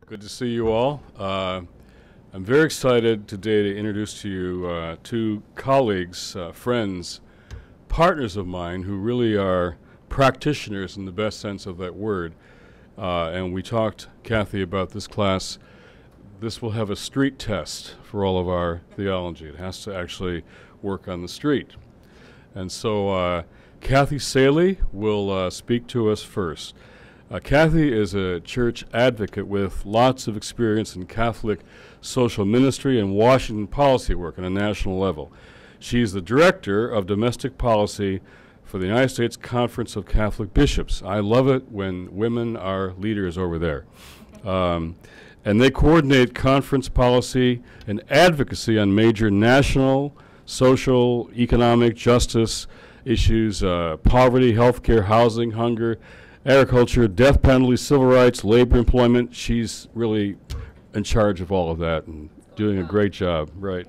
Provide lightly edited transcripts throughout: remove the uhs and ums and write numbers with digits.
Good to see you all. I'm very excited today to introduce to you two colleagues, friends, partners of mine who really are practitioners in the best sense of that word. And we talked, Kathy, about this class. This will have a street test for all of our theology. It has to actually work on the street. And so Kathy Saile will speak to us first. Kathy is a church advocate with lots of experience in Catholic social ministry and Washington policy work on a national level. She's the Director of Domestic Policy for the United States Conference of Catholic Bishops. I love it when women are leaders over there. And they coordinate conference policy and advocacy on major national, social, economic, justice issues, poverty, healthcare, housing, hunger, agriculture, death penalty, civil rights, labor employment. She's really in charge of all of that and doing a great job, right?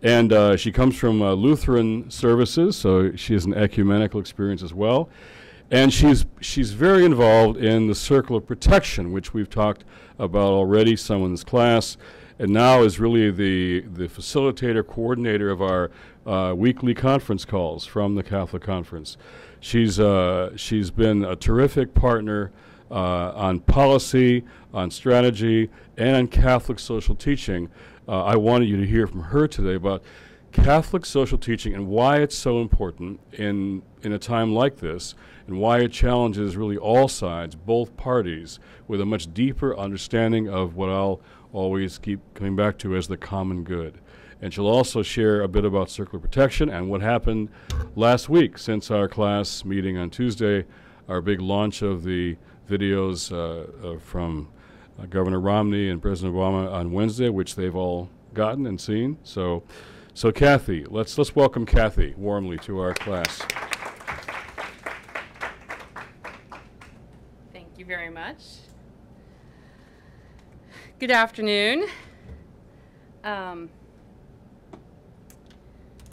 And she comes from Lutheran Services, so she has an ecumenical experience as well. And she's very involved in the Circle of Protection, which we've talked about already, some in this class, and now is really the facilitator, coordinator of our weekly conference calls from the Catholic Conference. She's been a terrific partner on policy, on strategy, and on Catholic social teaching. I wanted you to hear from her today about Catholic social teaching and why it's so important in a time like this, and why it challenges really all sides, both parties, with a much deeper understanding of what I'll always keep coming back to as the common good. And she'll also share a bit about Circle of Protection and what happened last week since our class meeting on Tuesday, our big launch of the videos from Governor Romney and President Obama on Wednesday, which they've all gotten and seen. So Kathy, let's welcome Kathy warmly to our class. Thank you very much. Good afternoon.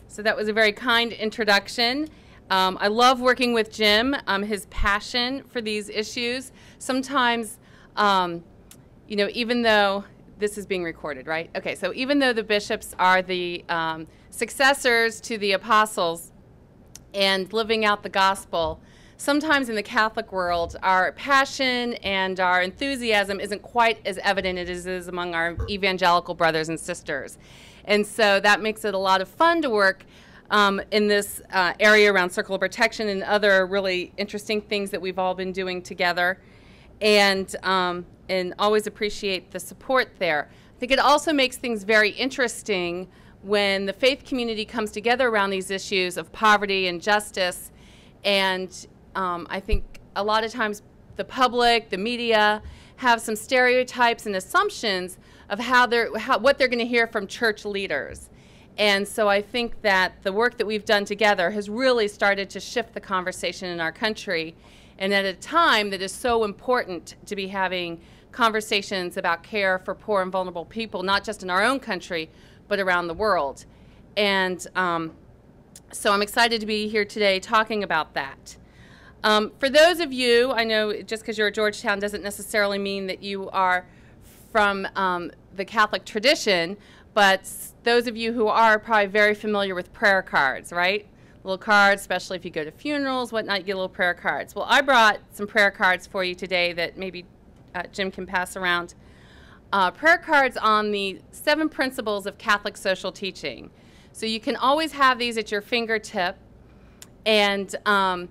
So that was a very kind introduction. I love working with Jim, his passion for these issues. Sometimes, you know, even though this is being recorded, right? Okay, so even though the bishops are the successors to the apostles and living out the gospel, sometimes in the Catholic world, our passion and our enthusiasm isn't quite as evident as it is among our evangelical brothers and sisters. And so that makes it a lot of fun to work in this area around Circle of Protection and other really interesting things that we've all been doing together, and always appreciate the support there. I think it also makes things very interesting when the faith community comes together around these issues of poverty and justice, and I think a lot of times the public, the media, have some stereotypes and assumptions of what they're going to hear from church leaders. And so I think that the work that we've done together has really started to shift the conversation in our country, and at a time that is so important to be having conversations about care for poor and vulnerable people, not just in our own country, but around the world. And so I'm excited to be here today talking about that. For those of you, I know just because you're at Georgetown doesn't necessarily mean that you are from the Catholic tradition, but those of you who are probably very familiar with prayer cards, right? Little cards, especially if you go to funerals, whatnot, you get little prayer cards. Well, I brought some prayer cards for you today that maybe Jim can pass around. Prayer cards on the 7 principles of Catholic social teaching. So you can always have these at your fingertip and have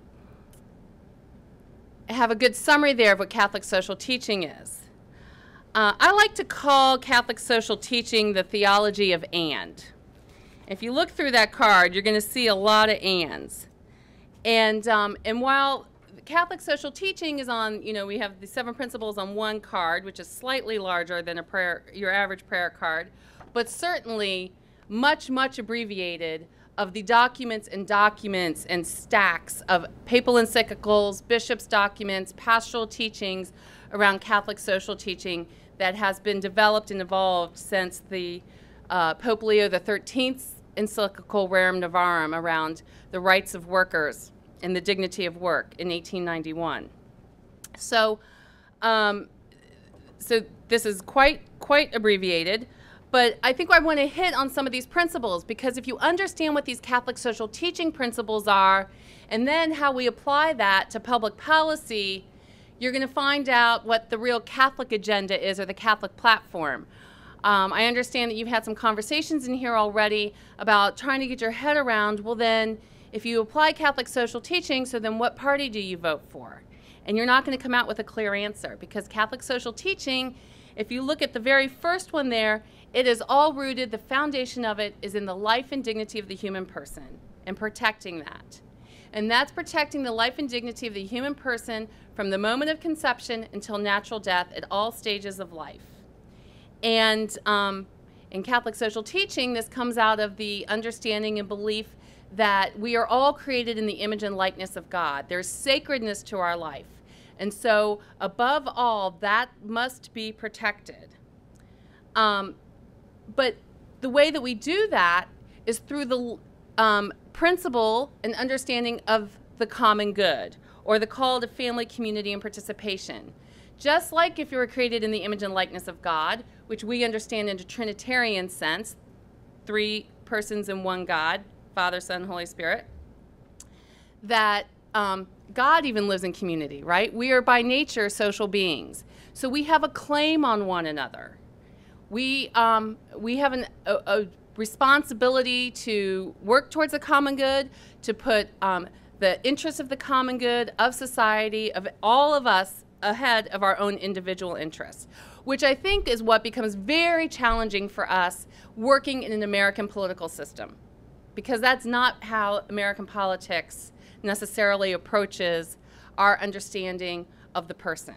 a good summary there of what Catholic social teaching is. I like to call Catholic social teaching the theology of and. If you look through that card, you're going to see a lot of ands. And while Catholic social teaching is on, you know, we have the 7 principles on one card, which is slightly larger than your average prayer card, but certainly much, much abbreviated of the documents and stacks of papal encyclicals, bishops' documents, pastoral teachings around Catholic social teaching that has been developed and evolved since the Pope Leo XIII's encyclical Rerum Novarum around the rights of workers and the dignity of work in 1891. So So this is quite abbreviated, but I think I want to hit on some of these principles, because if you understand what these Catholic social teaching principles are, and then how we apply that to public policy, you're going to find out what the real Catholic agenda is, or the Catholic platform. I understand that you've had some conversations in here already about trying to get your head around, well then, if you apply Catholic social teaching, so then what party do you vote for? And you're not going to come out with a clear answer, because Catholic social teaching, if you look at the very first one there, it is all rooted, the foundation of it is in the life and dignity of the human person and protecting that. And that's protecting the life and dignity of the human person from the moment of conception until natural death at all stages of life. And in Catholic social teaching, this comes out of the understanding and belief that we are all created in the image and likeness of God. There's sacredness to our life. And so, above all, that must be protected. But the way that we do that is through the principle and understanding of the common good, or the call to family, community, and participation. Just like if you were created in the image and likeness of God, which we understand in a Trinitarian sense, 3 persons in one God, Father, Son, Holy Spirit, that God even lives in community, right? We are by nature social beings. So we have a claim on one another. We have a responsibility to work towards a common good, to put the interests of the common good, of society, of all of us ahead of our own individual interests, which I think is what becomes very challenging for us working in an American political system, because that's not how American politics necessarily approaches our understanding of the person.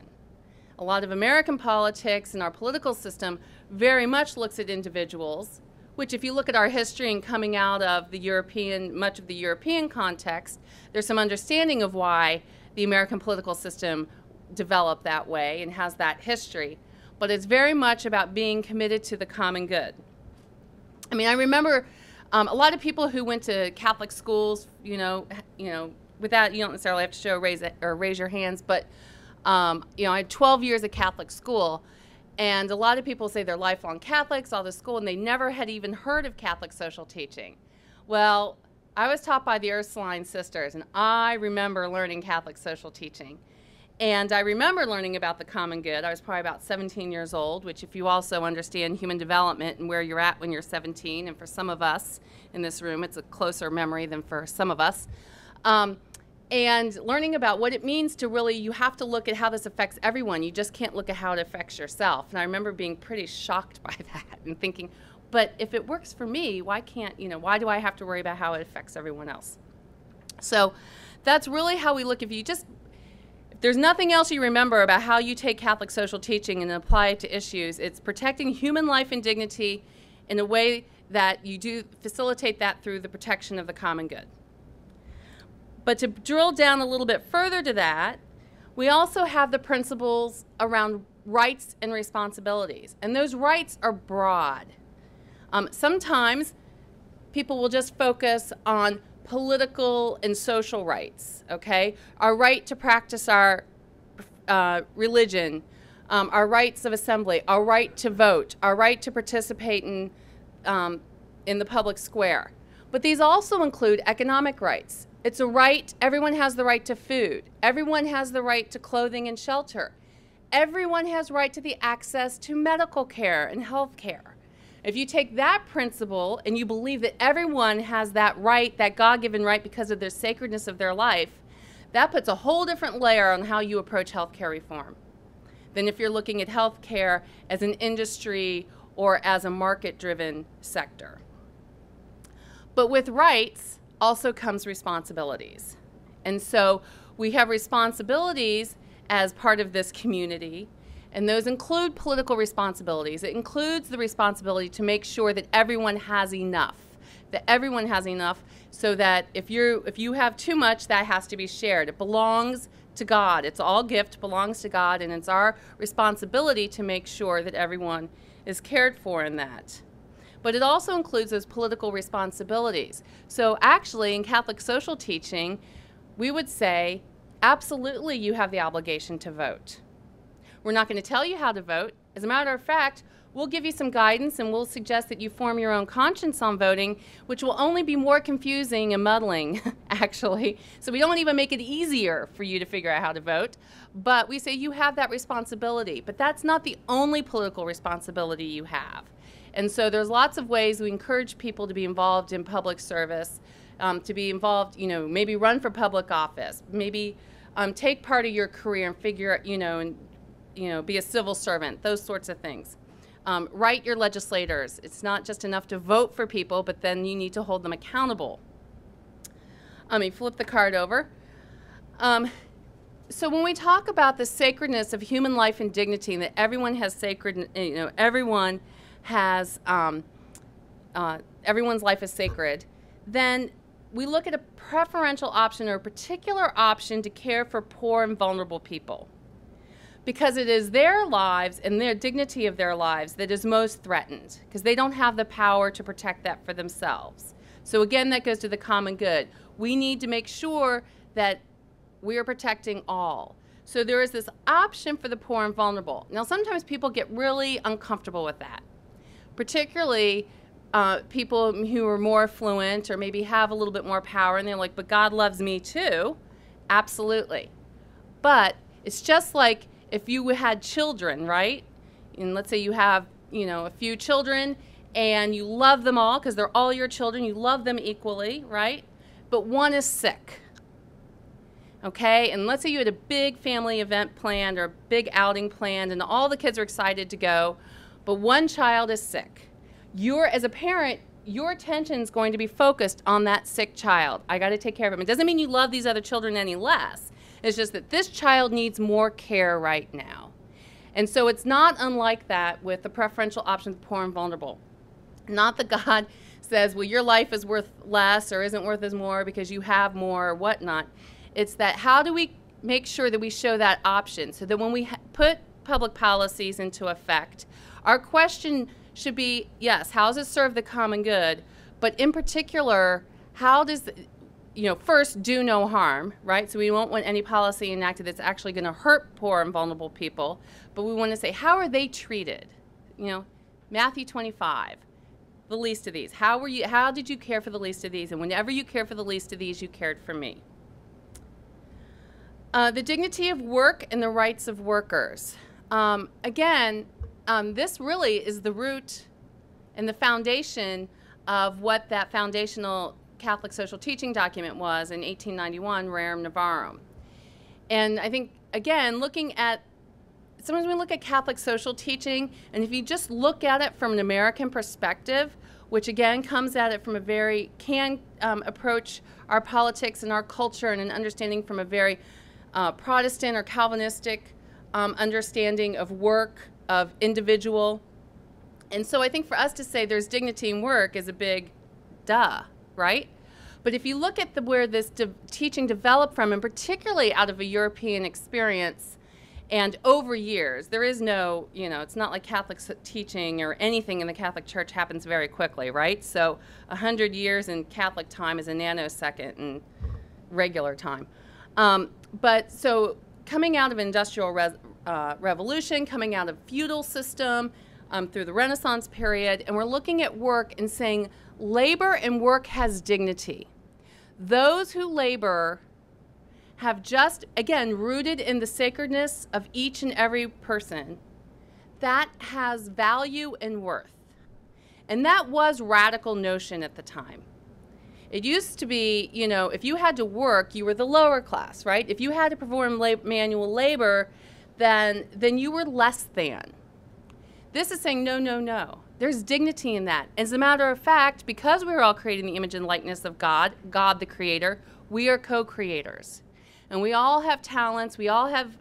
A lot of American politics and our political system very much looks at individuals, which if you look at our history and coming out of the European, much of the European context, there's some understanding of why the American political system developed that way and has that history. But it's very much about being committed to the common good. I mean, I remember a lot of people who went to Catholic schools, you know, without, you don't necessarily have to show raise your hands, but you know, I had 12 years of Catholic school, and a lot of people say they're lifelong Catholics, all this school, and they never had even heard of Catholic social teaching. Well, I was taught by the Ursuline sisters, and I remember learning Catholic social teaching. And I remember learning about the common good. I was probably about 17 years old, which if you also understand human development and where you're at when you're 17, and for some of us in this room, it's a closer memory than for some of us. And learning about what it means to really, you have to look at how this affects everyone. You just can't look at how it affects yourself. And I remember being pretty shocked by that and thinking, but if it works for me, why can't, you know, why do I have to worry about how it affects everyone else? So that's really how we look. If there's nothing else you remember about how you take Catholic social teaching and apply it to issues, it's protecting human life and dignity in a way that you do facilitate that through the protection of the common good. But to drill down a little bit further to that, we also have the principles around rights and responsibilities. And those rights are broad. Sometimes people will just focus on political and social rights, okay? Our right to practice our religion, our rights of assembly, our right to vote, our right to participate in the public square. But these also include economic rights. It's a right, everyone has the right to food. Everyone has the right to clothing and shelter. Everyone has right to the access to medical care and health care. If you take that principle and you believe that everyone has that right, that God-given right because of the sacredness of their life, that puts a whole different layer on how you approach healthcare reform than if you're looking at healthcare as an industry or as a market-driven sector. But with rights also comes responsibilities. And so we have responsibilities as part of this community, and those include political responsibilities. It includes the responsibility to make sure that everyone has enough, so that if you have too much, that has to be shared. It belongs to God. It's all gift, belongs to God, and it's our responsibility to make sure that everyone is cared for in that. But it also includes those political responsibilities. So actually, in Catholic social teaching, we would say, absolutely you have the obligation to vote. We're not going to tell you how to vote. As a matter of fact, we'll give you some guidance and we'll suggest that you form your own conscience on voting, which will only be more confusing and muddling, actually. So we don't even make it easier for you to figure out how to vote. But we say you have that responsibility. But that's not the only political responsibility you have. And so there's lots of ways we encourage people to be involved in public service, to be involved, maybe run for public office, maybe take part of your career and figure, be a civil servant, those sorts of things. Write your legislators. It's not just enough to vote for people, but then you need to hold them accountable. You flip the card over. So when we talk about the sacredness of human life and dignity, and that everyone has sacred, everyone has, everyone's life is sacred, then we look at a preferential option or a particular option to care for poor and vulnerable people. Because it is their lives and their dignity of their lives that is most threatened, because they don't have the power to protect that for themselves. So again, that goes to the common good. We need to make sure that we are protecting all. So there is this option for the poor and vulnerable. Now, sometimes people get really uncomfortable with that, particularly people who are more affluent or maybe have a little bit more power, and they're like, but God loves me too. Absolutely. But it's just like if you had children, right? And let's say you have, a few children and you love them all because they're all your children. You love them equally, right? But one is sick. Okay? And let's say you had a big family event planned or a big outing planned and all the kids are excited to go, but one child is sick. As a parent, your attention is going to be focused on that sick child. I got to take care of him. It doesn't mean you love these other children any less. It's just that this child needs more care right now. And so it's not unlike that with the preferential option of poor and vulnerable. Not that God says, well, your life is worth less or isn't worth as more because you have more or whatnot. It's that how do we make sure that we show that option so that when we put public policies into effect, our question should be, yes, how does it serve the common good? But in particular, how does first, do no harm, right? So we won't want any policy enacted that's actually going to hurt poor and vulnerable people, but we want to say, how are they treated? Matthew 25, the least of these. How did you care for the least of these? And whenever you care for the least of these, you cared for me. The dignity of work and the rights of workers. This really is the root and the foundation of what that foundational Catholic social teaching document was in 1891, Rerum Novarum. And I think, again, sometimes we look at Catholic social teaching, and if you just look at it from an American perspective, which again comes at it from can approach our politics and our culture and an understanding from a very Protestant or Calvinistic understanding of work, of individual. And so I think for us to say there's dignity in work is a big duh. Right? But if you look at where this teaching developed from, and particularly out of a European experience, and over years, there is no, it's not like Catholic teaching or anything in the Catholic Church happens very quickly, right? So 100 years in Catholic time is a nanosecond in regular time. But so coming out of Industrial Revolution, coming out of feudal system, through the Renaissance period, and we're looking at work and saying, labor and work has dignity. Those who labor have just, again, rooted in the sacredness of each and every person, that has value and worth. And that was radical notion at the time. It used to be, if you had to work, you were the lower class, right? If you had to perform manual labor, then you were less than. This is saying, no, no, no. There's dignity in that. As a matter of fact, because we're all created in the image and likeness of God, God the Creator, we are co-creators. And we all have talents, we all have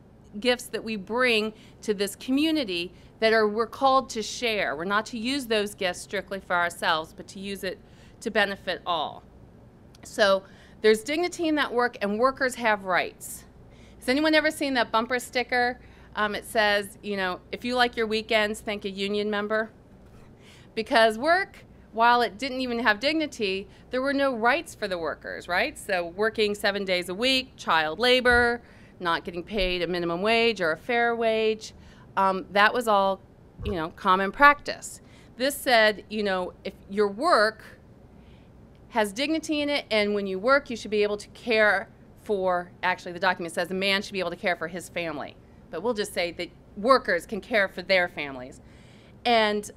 gifts that we bring to this community that we're called to share. We're not to use those gifts strictly for ourselves, but to use it to benefit all. So there's dignity in that work, and workers have rights. Has anyone ever seen that bumper sticker? It says, if you like your weekends, thank a union member. Because work, while it didn't even have dignity, there were no rights for the workers, right? So working 7 days a week, child labor, not getting paid a minimum wage or a fair wage. that was all, common practice. This said, if your work has dignity in it, and when you work, you should be able to care for, actually the document says a man should be able to care for his family, but we'll just say that workers can care for their families. And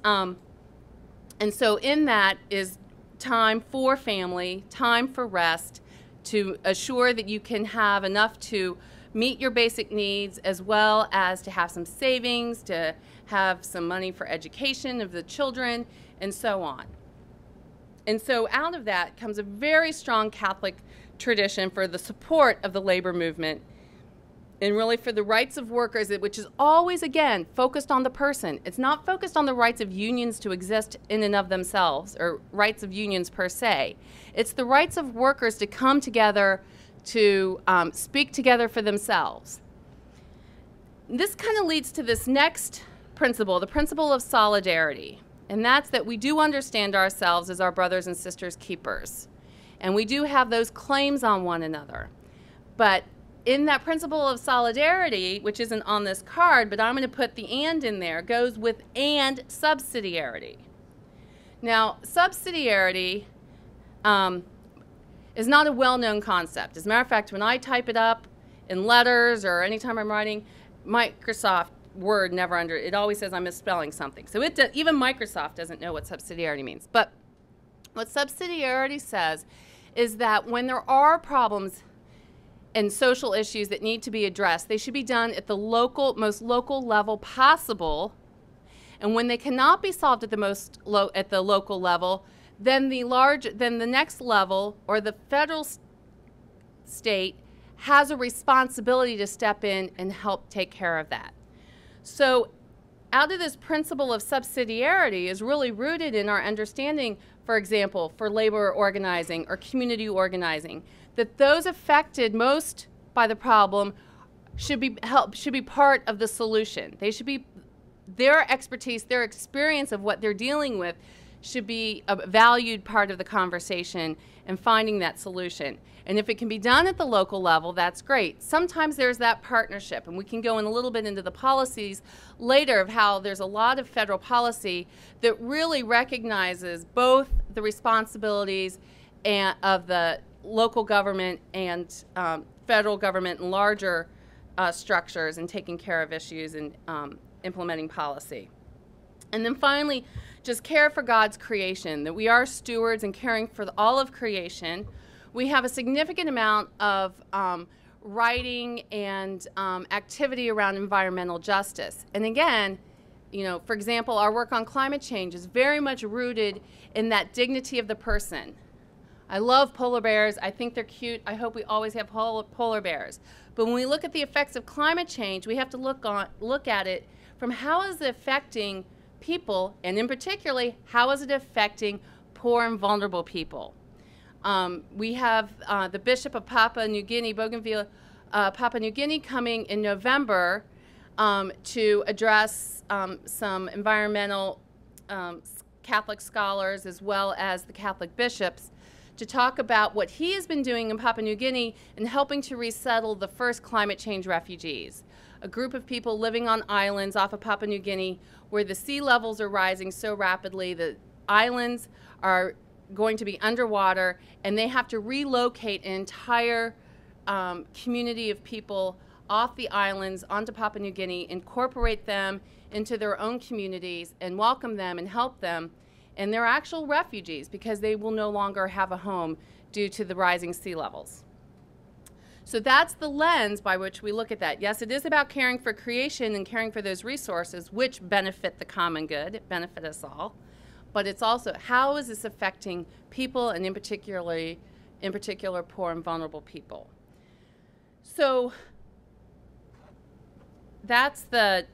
so in that is time for family, time for rest, to assure that you can have enough to meet your basic needs, as well as to have some savings, to have some money for education of the children, and so on. And so out of that comes a very strong Catholic tradition for the support of the labor movement, and really for the rights of workers, which is always, again, focused on the person. It's not focused on the rights of unions to exist in and of themselves, or rights of unions per se. It's the rights of workers to come together, to speak together for themselves. This kind of leads to this next principle, the principle of solidarity. And that's that we do understand ourselves as our brothers and sisters keepers. And we do have those claims on one another. But in that principle of solidarity, which isn't on this card, but I'm going to put the and in there, goes with and subsidiarity. Now, subsidiarity is not a well-known concept. As a matter of fact, when I type it up in letters or anytime I'm writing, Microsoft Word never it always says I'm misspelling something. So even Microsoft doesn't know what subsidiarity means. But what subsidiarity says is that when there are problems and social issues that need to be addressed, they should be done at the most local level possible. And when they cannot be solved at the local level, then the next level, or the federal state, has a responsibility to step in and help take care of that. So out of this principle of subsidiarity is really rooted in our understanding, for example, for labor organizing or community organizing, that those affected most by the problem should be part of the solution. They should be, their expertise, their experience of what they're dealing with should be a valued part of the conversation and finding that solution. And if it can be done at the local level, that's great. Sometimes there's that partnership, and we can go in a little bit into the policies later of how there's a lot of federal policy that really recognizes both the responsibilities of the local government and federal government and larger structures in taking care of issues and implementing policy. And then finally, just care for God's creation, that we are stewards and caring for all of creation. We have a significant amount of writing and activity around environmental justice. And again, for example, our work on climate change is very much rooted in that dignity of the person. I love polar bears. I think they're cute. I hope we always have polar bears. But when we look at the effects of climate change, we have to look at it from how is it affecting people, and in particularly, how is it affecting poor and vulnerable people? We have the Bishop of Papua New Guinea, Bougainville, Papua New Guinea, coming in November to address some environmental Catholic scholars as well as the Catholic bishops to talk about what he has been doing in Papua New Guinea in helping to resettle the first climate change refugees, a group of people living on islands off of Papua New Guinea where the sea levels are rising so rapidly, the islands are going to be underwater, and they have to relocate an entire community of people off the islands onto Papua New Guinea, incorporate them into their own communities, and welcome them and help them. And they're actual refugees because they will no longer have a home due to the rising sea levels. So that's the lens by which we look at that. Yes, it is about caring for creation and caring for those resources which benefit the common good, benefit us all. But it's also, how is this affecting people, and in particular poor and vulnerable people? So that's the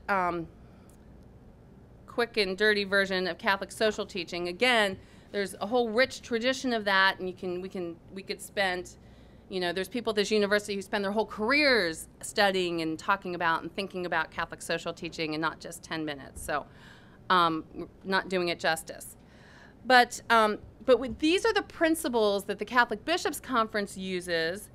quick and dirty version of Catholic social teaching. Again, there's a whole rich tradition of that, and we could spend, there's people at this university who spend their whole careers studying and talking about and thinking about Catholic social teaching, and not just 10 minutes. So not doing it justice. But these are the principles that the Catholic Bishops' Conference uses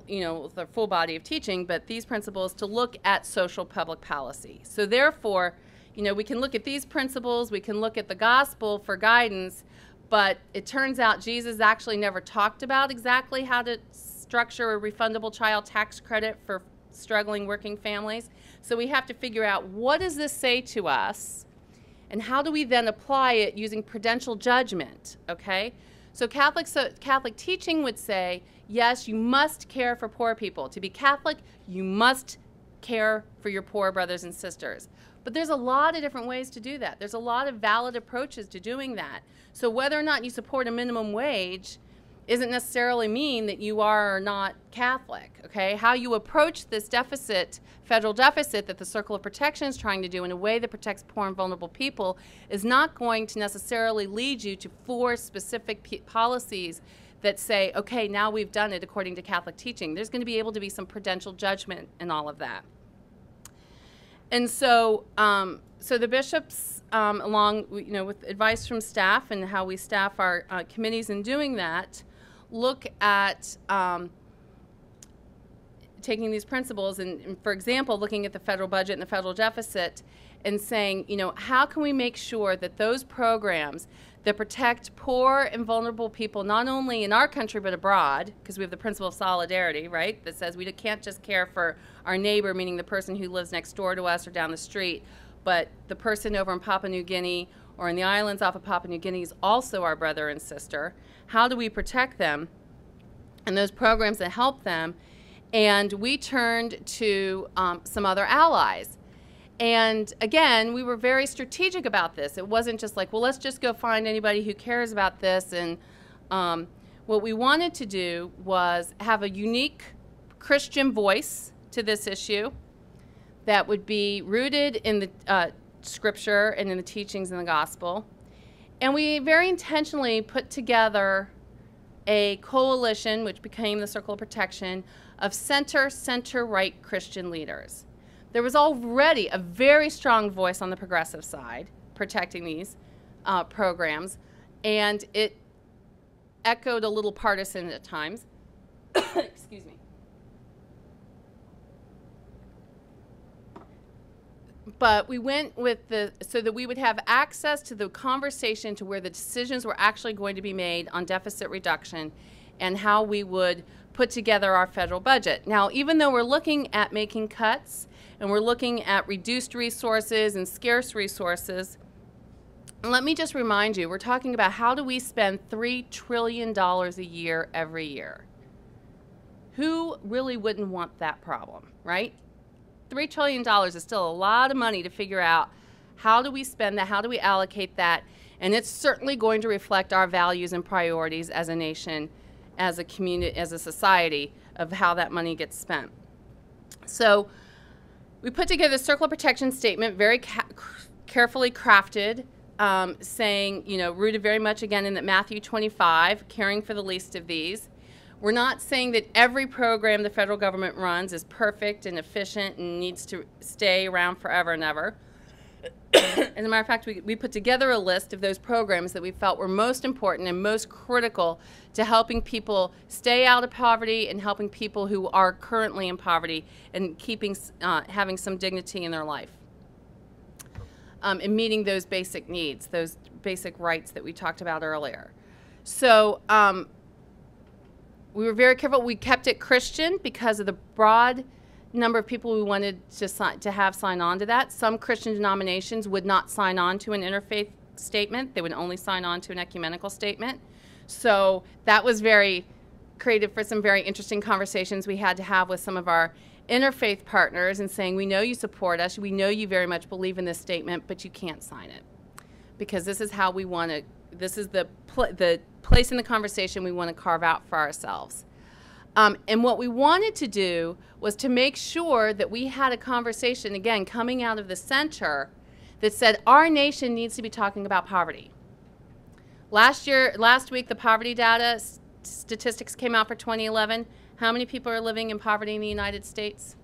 you know, the full body of teaching, but these principles to look at social public policy. So therefore, you know, we can look at these principles, we can look at the gospel for guidance, but it turns out Jesus actually never talked about exactly how to structure a refundable child tax credit for struggling working families. So we have to figure out, what does this say to us, and how do we then apply it using prudential judgment, okay? So Catholic teaching would say, yes, you must care for poor people. To be Catholic, you must care for your poor brothers and sisters. But there's a lot of different ways to do that. There's a lot of valid approaches to doing that. So whether or not you support a minimum wage isn't necessarily mean that you are not Catholic, okay? How you approach this deficit, federal deficit that the Circle of Protection is trying to do in a way that protects poor and vulnerable people is not going to necessarily lead you to 4 specific policies that say, okay, now we've done it according to Catholic teaching. There's going to be able to be some prudential judgment in all of that. And so, so the bishops, along, you know, with advice from staff and how we staff our committees in doing that, look at taking these principles and, for example, looking at the federal budget and the federal deficit and saying, you know, how can we make sure that those programs that protect poor and vulnerable people, not only in our country but abroad, because we have the principle of solidarity, right, that says we can't just care for our neighbor, meaning the person who lives next door to us or down the street, but the person over in Papua New Guinea or in the islands off of Papua New Guinea is also our brother and sister. How do we protect them and those programs that help them? And we turned to some other allies. And again, we were very strategic about this. It wasn't just like, well, let's just go find anybody who cares about this. And what we wanted to do was have a unique Christian voice to this issue that would be rooted in the Scripture and in the teachings in the gospel. And we very intentionally put together a coalition, which became the Circle of Protection, of center-right Christian leaders. There was already a very strong voice on the progressive side protecting these programs, and it echoed a little partisan at times. Excuse me. But we went with so that we would have access to the conversation to where the decisions were actually going to be made on deficit reduction and how we would put together our federal budget. Now, even though we're looking at making cuts and we're looking at reduced resources and scarce resources, let me just remind you, we're talking about how do we spend $3 trillion a year every year. Who really wouldn't want that problem, right? $3 trillion is still a lot of money to figure out how do we spend that, how do we allocate that, and it's certainly going to reflect our values and priorities as a nation, as a community, as a society, of how that money gets spent. So we put together a Circle of Protection statement, very carefully crafted, saying, you know, rooted very much again in that Matthew 25, caring for the least of these. We're not saying that every program the federal government runs is perfect and efficient and needs to stay around forever and ever. As a matter of fact, we put together a list of those programs that we felt were most important and most critical to helping people stay out of poverty and helping people who are currently in poverty and keeping, having some dignity in their life. And meeting those basic needs, those basic rights that we talked about earlier. So we were very careful. We kept it Christian because of the broad number of people we wanted to have sign on to that. Some Christian denominations would not sign on to an interfaith statement. They would only sign on to an ecumenical statement. So that was very creative for some very interesting conversations we had to have with some of our interfaith partners and saying, we know you support us, we know you very much believe in this statement, but you can't sign it because this is how we want to, this is the place in the conversation we want to carve out for ourselves. And what we wanted to do was to make sure that we had a conversation, again, coming out of the center, that said our nation needs to be talking about poverty. Last week, the poverty data statistics came out for 2011. How many people are living in poverty in the United States?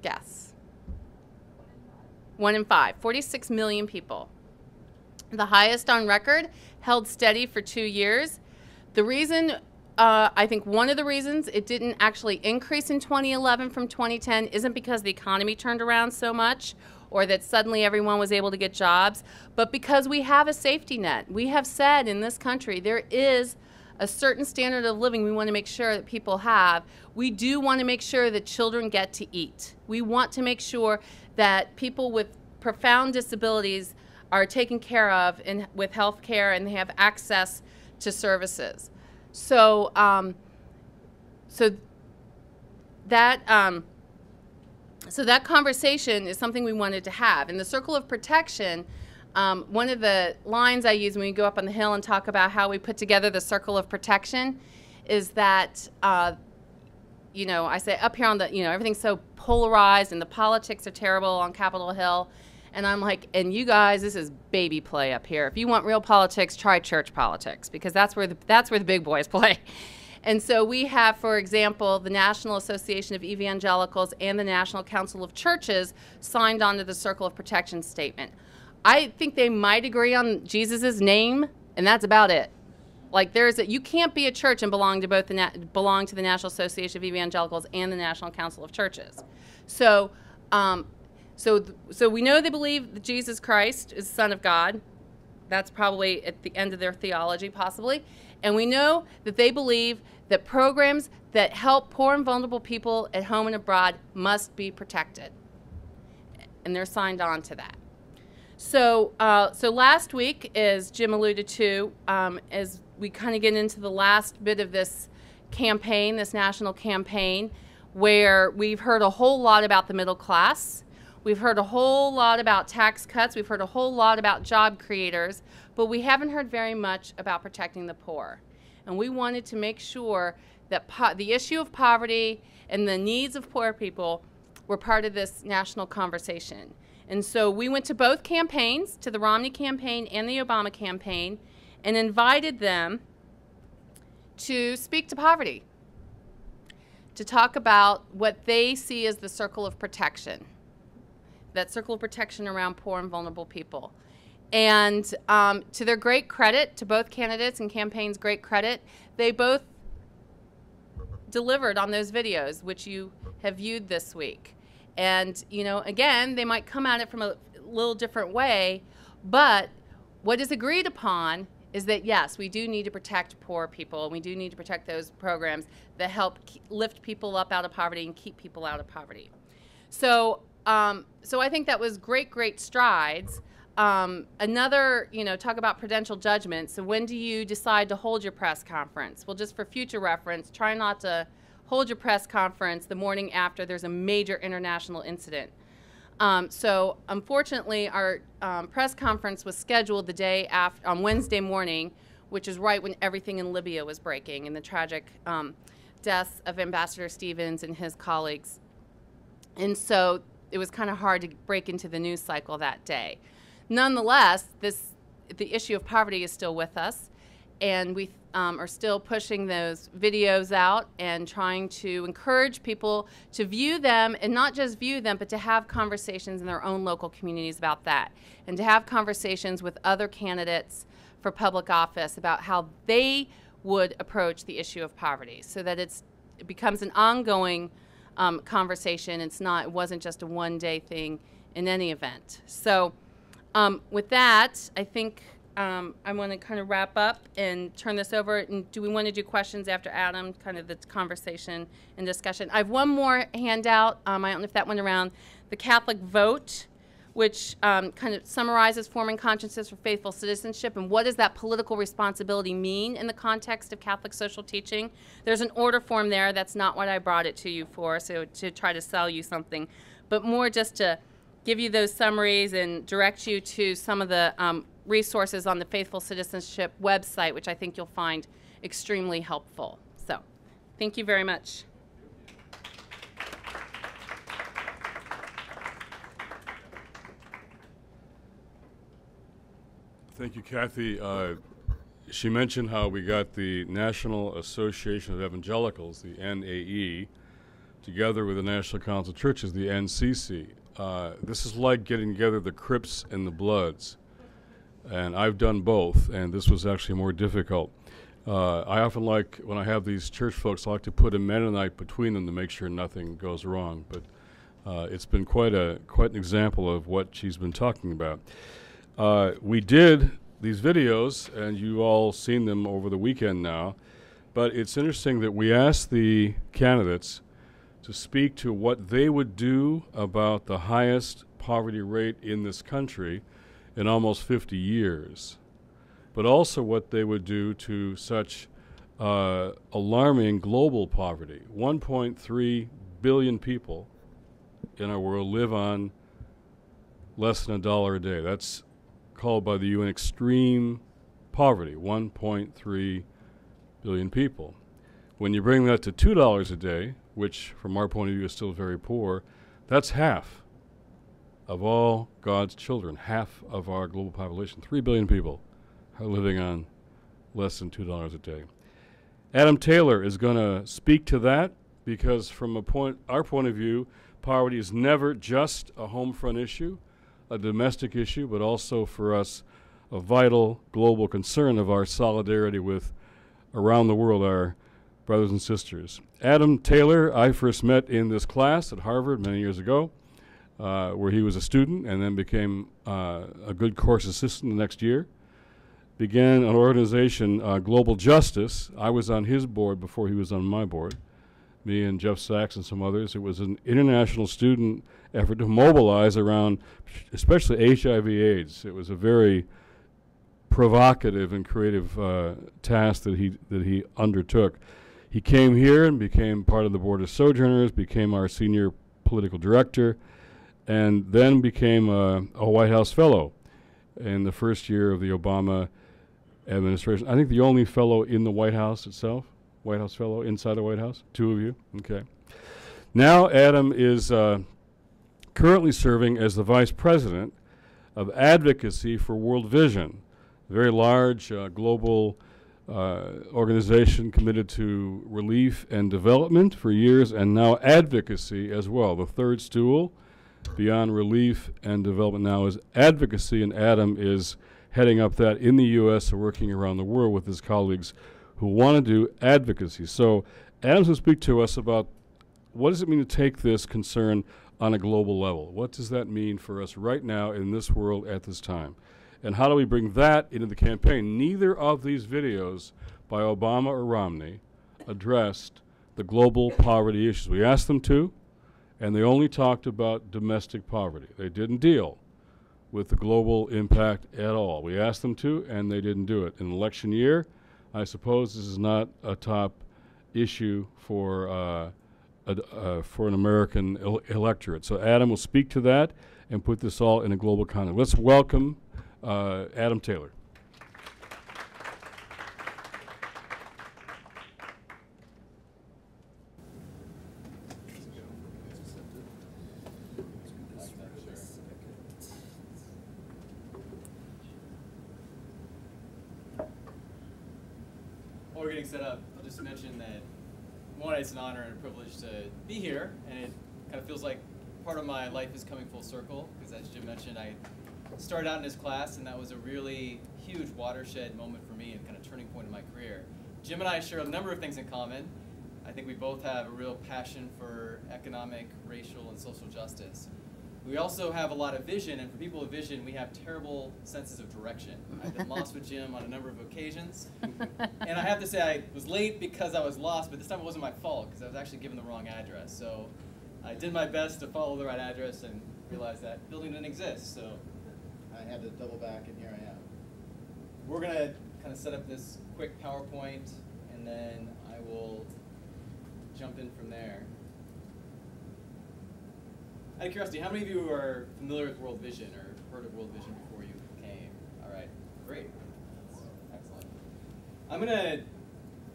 Guess. 1 in 5. 46 million people. The highest on record, held steady for 2 years. The reason I think one of the reasons it didn't actually increase in 2011 from 2010 isn't because the economy turned around so much or that suddenly everyone was able to get jobs, but because we have a safety net. We have said in this country there is a certain standard of living we want to make sure that people have. We do want to make sure that children get to eat. We want to make sure that people with profound disabilities are taken care of with health care and they have access to services. So, so that conversation is something we wanted to have. In the Circle of Protection, one of the lines I use when we go up on the Hill and talk about how we put together the Circle of Protection is that, you know, I say up here on the, you know, everything's so polarized and the politics are terrible on Capitol Hill. And I'm like, and you guys, this is baby play up here. If you want real politics, try church politics, because that's where the big boys play. And so we have, for example, the National Association of Evangelicals and the National Council of Churches signed on to the Circle of Protection statement. I think they might agree on Jesus's name, and that's about it. Like you can't be a church and belong to both belong to the National Association of Evangelicals and the National Council of Churches. So, so we know they believe that Jesus Christ is the Son of God. That's probably at the end of their theology, possibly. And we know that they believe that programs that help poor and vulnerable people at home and abroad must be protected. And they're signed on to that. So, so last week, as Jim alluded to, as we kind of get into the last bit of this campaign, this national campaign, where we've heard a whole lot about the middle class. We've heard a whole lot about tax cuts. We've heard a whole lot about job creators, but we haven't heard very much about protecting the poor. And we wanted to make sure that the issue of poverty and the needs of poor people were part of this national conversation. And so we went to both campaigns, to the Romney campaign and the Obama campaign, and invited them to speak to poverty, to talk about what they see as the circle of protection, that circle of protection around poor and vulnerable people. And to their great credit, to both candidates and campaigns' great credit, they both delivered on those videos, which you have viewed this week. And, you know, again, they might come at it from a little different way, but what is agreed upon is that, yes, we do need to protect poor people, and we do need to protect those programs that help lift people up out of poverty and keep people out of poverty. So, so I think that was great strides. Another, you know, talk about prudential judgment. So when do you decide to hold your press conference? Well, just for future reference, try not to hold your press conference the morning after there's a major international incident. So unfortunately, our press conference was scheduled the day after, on Wednesday morning, which is right when everything in Libya was breaking and the tragic deaths of Ambassador Stevens and his colleagues. And so it was kind of hard to break into the news cycle that day. Nonetheless, the issue of poverty is still with us, and we are still pushing those videos out and trying to encourage people to view them, and not just view them, but to have conversations in their own local communities about that, and to have conversations with other candidates for public office about how they would approach the issue of poverty, so that it becomes an ongoing conversation. It wasn't just a one-day thing in any event. So with that, I think I want to kind of wrap up and turn this over. And do we want to do questions after Adam, kind of the conversation and discussion? I have one more handout. I don't know if that went around. The Catholic Vote, which kind of summarizes forming consciences for faithful citizenship, and what does that political responsibility mean in the context of Catholic social teaching. There's an order form there. That's not what I brought it to you for, so to try to sell you something, but more just to give you those summaries and direct you to some of the resources on the Faithful Citizenship website, which I think you'll find extremely helpful. So, thank you very much. Thank you, Kathy. She mentioned how we got the National Association of Evangelicals, the NAE, together with the National Council of Churches, the NCC. This is like getting together the Crips and the Bloods, and I've done both, and this was actually more difficult. I often like, when I have these church folks, I like to put a Mennonite between them to make sure nothing goes wrong. But it's been quite an example of what she's been talking about. We did these videos, and you all seen them over the weekend now. But it's interesting that we asked the candidates to speak to what they would do about the highest poverty rate in this country in almost 50 years, but also what they would do to such alarming global poverty. 1.3 billion people in our world live on less than $1 a day. That's called by the UN extreme poverty, 1.3 billion people. When you bring that to $2 a day, which from our point of view is still very poor, that's half of all God's children, half of our global population. 3 billion people are living on less than $2 a day. Adam Taylor is going to speak to that because from our point of view, poverty is never just a home front issue, a domestic issue, but also for us a vital global concern of our solidarity with around the world, our brothers and sisters. Adam Taylor, I first met in this class at Harvard many years ago, where he was a student and then became a good course assistant the next year. Began an organization, Global Justice. I was on his board before he was on my board, me and Jeff Sachs and some others. It was an international student effort to mobilize around especially HIV/AIDS. It was a very provocative and creative task that he undertook. He came here and became part of the Board of Sojourners, became our senior political director, and then became a White House fellow in the first year of the Obama administration. I think the only fellow in the White House itself, White House fellow inside the White House, 2 of you, okay. Now Adam is currently serving as the Vice President of Advocacy for World Vision, a very large global organization committed to relief and development for years, and now advocacy as well. The third stool beyond relief and development now is advocacy, and Adam is heading up that in the U.S. and working around the world with his colleagues who want to do advocacy. So Adam's going to speak to us about what does it mean to take this concern on a global level? What does that mean for us right now in this world at this time? And how do we bring that into the campaign? Neither of these videos by Obama or Romney addressed the global poverty issues. We asked them to, and they only talked about domestic poverty. They didn't deal with the global impact at all. We asked them to, and they didn't do it. In an election year, I suppose this is not a top issue for an American electorate. So Adam will speak to that and put this all in a global context. Let's welcome Adam Taylor. While we're getting set up, I'll just mention that, one, it's an honor and a privilege to be here, and it kind of feels like part of my life is coming full circle, because as Jim mentioned, I started out in his class, and that was a really huge watershed moment for me and kind of turning point in my career. Jim and I share a number of things in common. I think we both have a real passion for economic, racial, and social justice. We also have a lot of vision, and for people with vision, we have terrible senses of direction. I've been lost with Jim on a number of occasions, and I have to say I was late because I was lost, but this time it wasn't my fault because I was actually given the wrong address. So I did my best to follow the right address and realized that building didn't exist. So I had to double back, and here I am. We're going to kind of set up this quick PowerPoint, and then I will jump in from there. Out of curiosity, how many of you are familiar with World Vision or heard of World Vision before you came? All right, great. Excellent. I'm going to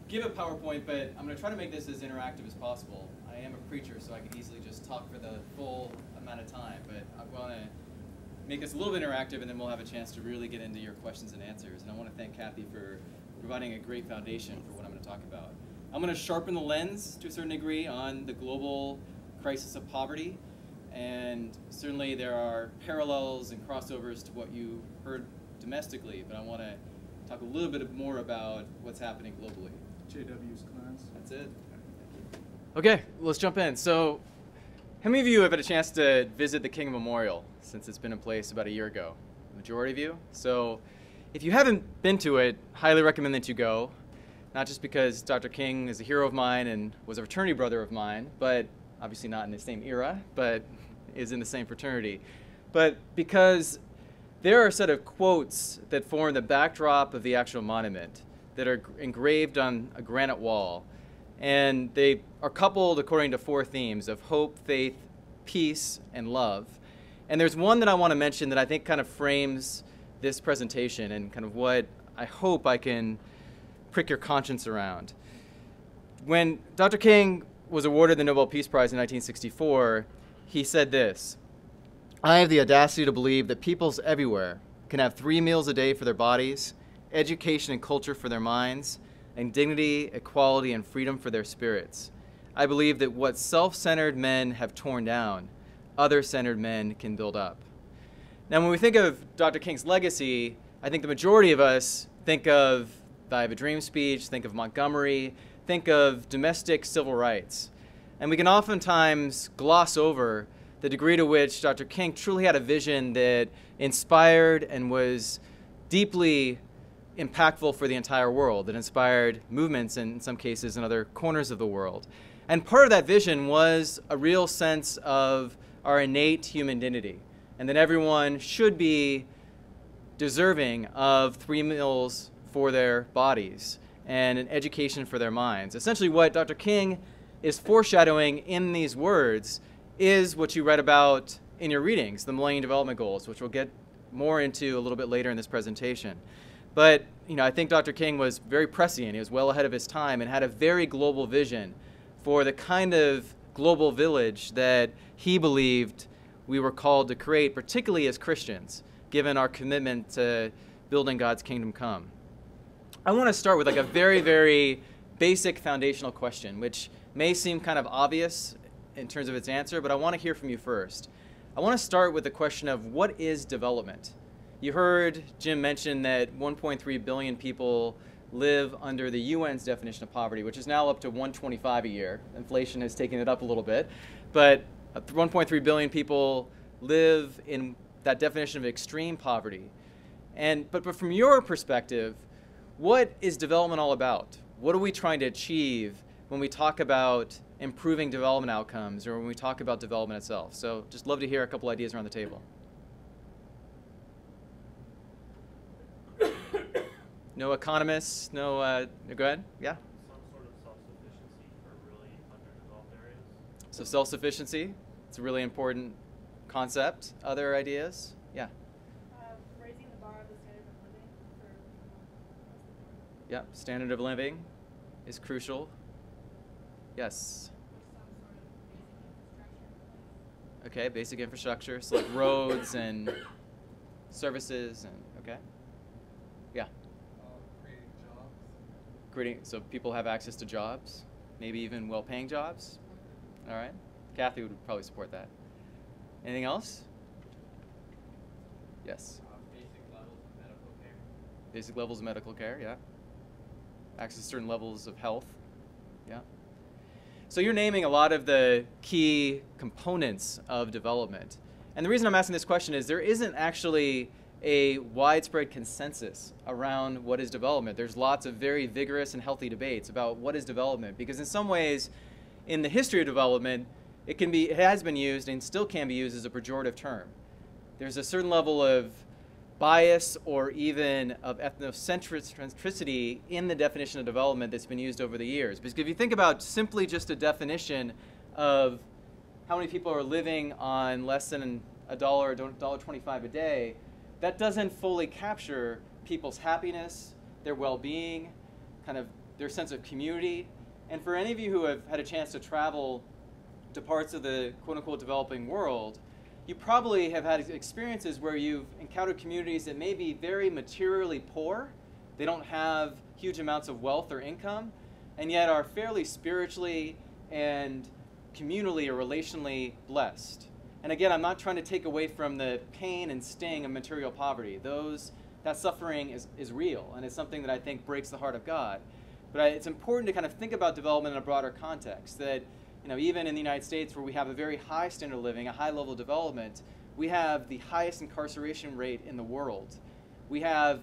give a PowerPoint, but I'm going to try to make this as interactive as possible. I am a preacher, so I could easily just talk for the full amount of time, but I want to make this a little bit interactive, and then we'll have a chance to really get into your questions and answers. And I want to thank Kathy for providing a great foundation for what I'm going to talk about. I'm going to sharpen the lens to a certain degree on the global crisis of poverty. And certainly there are parallels and crossovers to what you heard domestically, but I want to talk a little bit more about what's happening globally. JW's class. That's it. Okay, let's jump in. So, how many of you have had a chance to visit the King Memorial since it's been in place about a year ago? The majority of you? So, if you haven't been to it, highly recommend that you go. Not just because Dr. King is a hero of mine and was a fraternity brother of mine, but obviously not in the same era, but is in the same fraternity. But because there are a set of quotes that form the backdrop of the actual monument that are engraved on a granite wall. And they are coupled according to 4 themes of hope, faith, peace, and love. And there's one that I want to mention that I think kind of frames this presentation and kind of what I hope I can prick your conscience around. When Dr. King was awarded the Nobel Peace Prize in 1964, he said this: "I have the audacity to believe that peoples everywhere can have 3 meals a day for their bodies, education and culture for their minds, and dignity, equality, and freedom for their spirits. I believe that what self-centered men have torn down, other-centered men can build up." Now, when we think of Dr. King's legacy, I think the majority of us think of the I Have a Dream speech, think of Montgomery, think of domestic civil rights. And we can oftentimes gloss over the degree to which Dr. King truly had a vision that inspired and was deeply impactful for the entire world, that inspired movements in some cases in other corners of the world. And part of that vision was a real sense of our innate human dignity, and that everyone should be deserving of 3 meals for their bodies and an education for their minds. Essentially what Dr. King is foreshadowing in these words is what you read about in your readings, the Millennium Development Goals, which we'll get more into a little bit later in this presentation. But I think Dr. King was very prescient. He was well ahead of his time and had a very global vision for the kind of global village that he believed we were called to create, particularly as Christians, given our commitment to building God's kingdom come. I want to start with a very, very basic foundational question, which may seem kind of obvious in terms of its answer, but I want to hear from you first. I want to start with the question of what is development? You heard Jim mention that 1.3 billion people live under the UN's definition of poverty, which is now up to 125 a year. Inflation has taken it up a little bit, but 1.3 billion people live in that definition of extreme poverty. But from your perspective, what is development all about? What are we trying to achieve when we talk about improving development outcomes or when we talk about development itself? So just love to hear a couple ideas around the table. No economists, no, go ahead, yeah? Some sort of self-sufficiency for really underdeveloped areas. So self-sufficiency, it's a really important concept. Other ideas? Yeah. Raising the bar of the standard of living for Yeah, standard of living is crucial. Yes. some sort of basic infrastructure. Okay, basic infrastructure, so like roads and services and, okay. Yeah. Creating jobs. So people have access to jobs, maybe even well-paying jobs. All right. Kathy would probably support that. Anything else? Yes. Basic levels of medical care. Basic levels of medical care, yeah. Access to certain levels of health, yeah. So you're naming a lot of the key components of development. And the reason I'm asking this question is there isn't actually a widespread consensus around what is development. There's lots of very vigorous and healthy debates about what is development, because in some ways, in the history of development, it has been used and still can be used as a pejorative term. There's a certain level of bias or even of ethnocentricity in the definition of development that's been used over the years. Because if you think about simply just a definition of how many people are living on less than $1 or $1.25 a day, that doesn't fully capture people's happiness, their well-being, kind of their sense of community. And for any of you who have had a chance to travel to parts of the quote-unquote developing world, you probably have had experiences where you've encountered communities that may be very materially poor. They don't have huge amounts of wealth or income, and yet are fairly spiritually and communally or relationally blessed. And again, I'm not trying to take away from the pain and sting of material poverty. Those that suffering is real, and it's something that I think breaks the heart of God. But it's important to kind of think about development in a broader context, that even in the United States, where we have a very high standard of living, a high level of development, we have the highest incarceration rate in the world. We have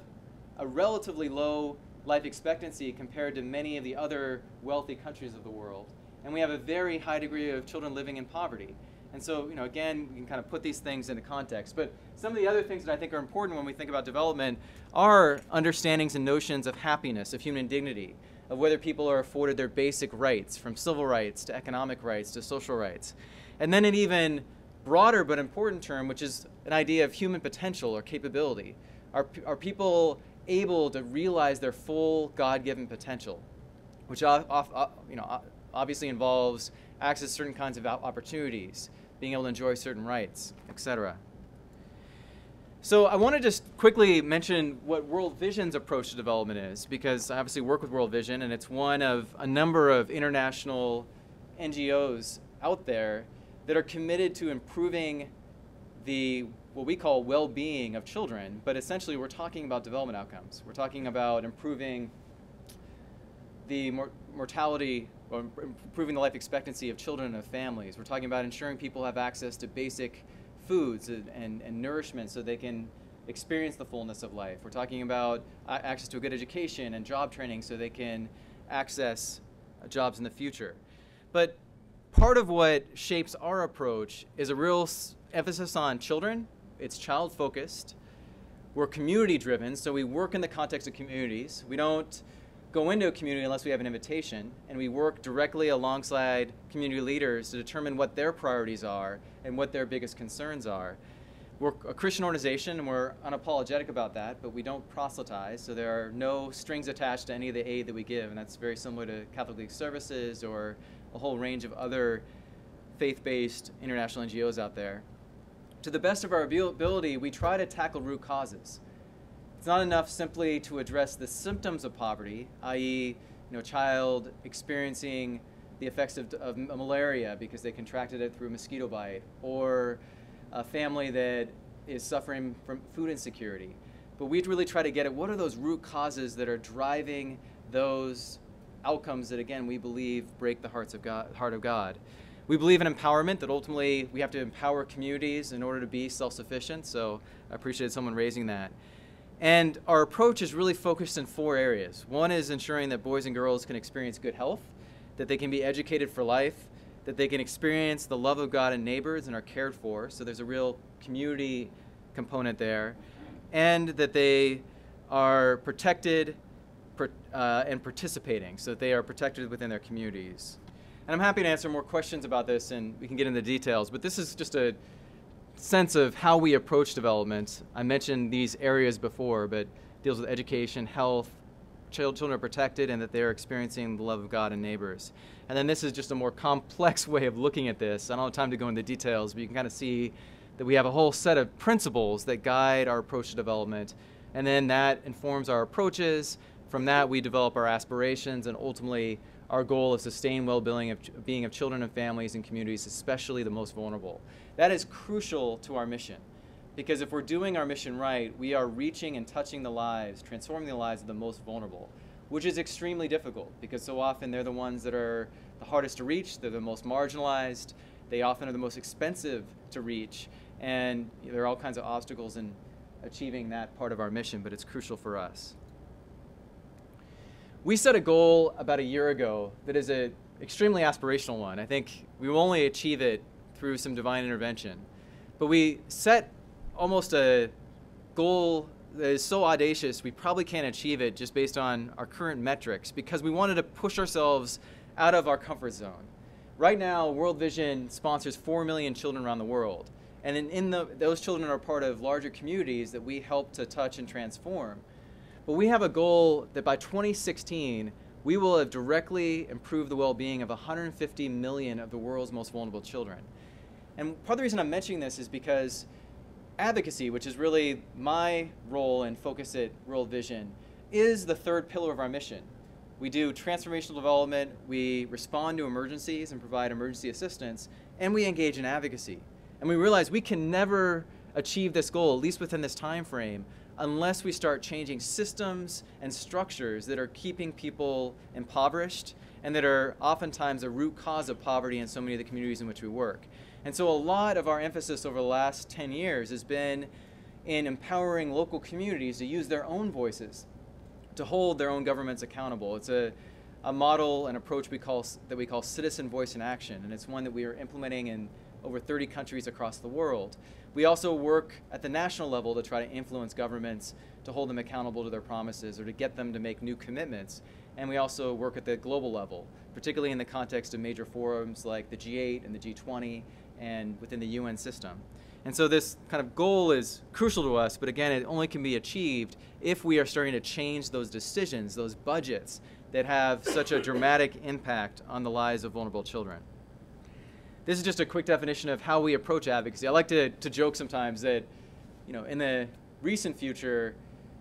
a relatively low life expectancy compared to many of the other wealthy countries of the world. And we have a very high degree of children living in poverty. And so, again, we can kind of put these things into context. But some of the other things that I think are important when we think about development are understandings and notions of happiness, of human dignity, of whether people are afforded their basic rights, from civil rights to economic rights to social rights. And then an even broader but important term, which is an idea of human potential or capability. Are people able to realize their full God-given potential, which obviously involves access to certain kinds of opportunities, being able to enjoy certain rights, etc. So I want to just quickly mention what World Vision's approach to development is, because I obviously work with World Vision, and it's one of a number of international NGOs out there that are committed to improving what we call well-being of children, but essentially we're talking about development outcomes. We're talking about improving the mortality, or improving the life expectancy of children and of families. We're talking about ensuring people have access to basic foods and nourishment so they can experience the fullness of life. We're talking about access to a good education and job training so they can access jobs in the future. But part of what shapes our approach is a real emphasis on children. It's child-focused. We're community-driven, so we work in the context of communities. We don't go into a community unless we have an invitation, and we work directly alongside community leaders to determine what their priorities are and what their biggest concerns are. We're a Christian organization, and we're unapologetic about that, but we don't proselytize, so there are no strings attached to any of the aid that we give, and that's very similar to Catholic Services or a whole range of other faith-based international NGOs out there. To the best of our ability, we try to tackle root causes. It's not enough simply to address the symptoms of poverty, i.e., a child experiencing the effects of malaria because they contracted it through a mosquito bite, or a family that is suffering from food insecurity. But we really try to get at what are those root causes that are driving those outcomes that, again, we believe break the heart of God. We believe in empowerment, that ultimately we have to empower communities in order to be self-sufficient, so I appreciate someone raising that. And our approach is really focused in 4 areas. One is ensuring that boys and girls can experience good health, that they can be educated for life, that they can experience the love of God and neighbors and are cared for, so there's a real community component there, and that they are protected and participating, so that they are protected within their communities. And I'm happy to answer more questions about this, and we can get into the details, but this is just a sense of how we approach development. I mentioned these areas before, but deals with education, health, children are protected, and that they're experiencing the love of God and neighbors. And then this is just a more complex way of looking at this. I don't have time to go into details, but you can kind of see that we have a whole set of principles that guide our approach to development, and then that informs our approaches. From that, we develop our aspirations, and ultimately our goal is sustained well-being of children and families and communities, especially the most vulnerable. That is crucial to our mission, because if we're doing our mission right, we are reaching and touching the lives, transforming the lives of the most vulnerable, which is extremely difficult, because so often they're the ones that are the hardest to reach, they're the most marginalized, they often are the most expensive to reach, and there are all kinds of obstacles in achieving that part of our mission, but it's crucial for us. We set a goal about a year ago that is an extremely aspirational one. I think we will only achieve it through some divine intervention. But we set almost a goal that is so audacious we probably can't achieve it just based on our current metrics, because we wanted to push ourselves out of our comfort zone. Right now, World Vision sponsors 4 million children around the world. And those children are part of larger communities that we help to touch and transform. But we have a goal that by 2016, we will have directly improved the well-being of 150 million of the world's most vulnerable children. And part of the reason I'm mentioning this is because advocacy, which is really my role and focus at World Vision, is the 3rd pillar of our mission. We do transformational development, we respond to emergencies and provide emergency assistance, and we engage in advocacy. And we realize we can never achieve this goal, at least within this time frame, unless we start changing systems and structures that are keeping people impoverished and that are oftentimes a root cause of poverty in so many of the communities in which we work. And so a lot of our emphasis over the last 10 years has been in empowering local communities to use their own voices, to hold their own governments accountable. It's a model, an approach that we call citizen voice in action, and it's one that we are implementing in over 30 countries across the world. We also work at the national level to try to influence governments to hold them accountable to their promises or to get them to make new commitments. And we also work at the global level, particularly in the context of major forums like the G8 and the G20 and within the UN system. And so this kind of goal is crucial to us, but again, it only can be achieved if we are starting to change those decisions, those budgets that have such a dramatic impact on the lives of vulnerable children. This is just a quick definition of how we approach advocacy. I like to joke sometimes that, in the recent future,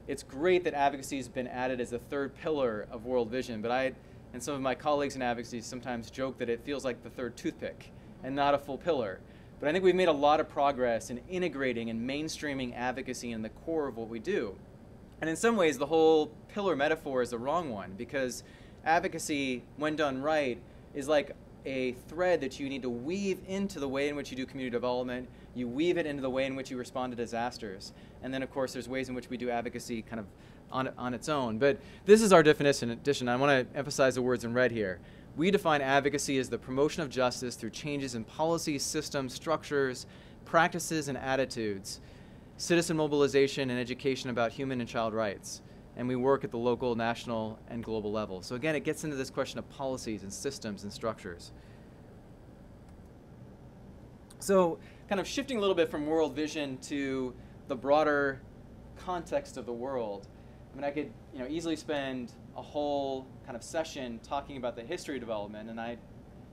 it's great that advocacy has been added as a third pillar of World Vision, but I and some of my colleagues in advocacy sometimes joke that it feels like the third toothpick and not a full pillar. But I think we've made a lot of progress in integrating and mainstreaming advocacy in the core of what we do. And in some ways, the whole pillar metaphor is the wrong one, because advocacy, when done right, is like a thread that you need to weave into the way in which you do community development. You weave it into the way in which you respond to disasters. And then, of course, there's ways in which we do advocacy kind of on its own. But this is our definition. I want to emphasize the words in red here. We define advocacy as the promotion of justice through changes in policies, systems, structures, practices, and attitudes, citizen mobilization, and education about human and child rights. And we work at the local, national, and global level. So again, it gets into this question of policies and systems and structures. So kind of shifting a little bit from world vision to the broader context of the world. I mean, I could easily spend a whole kind of session talking about the history of development, and I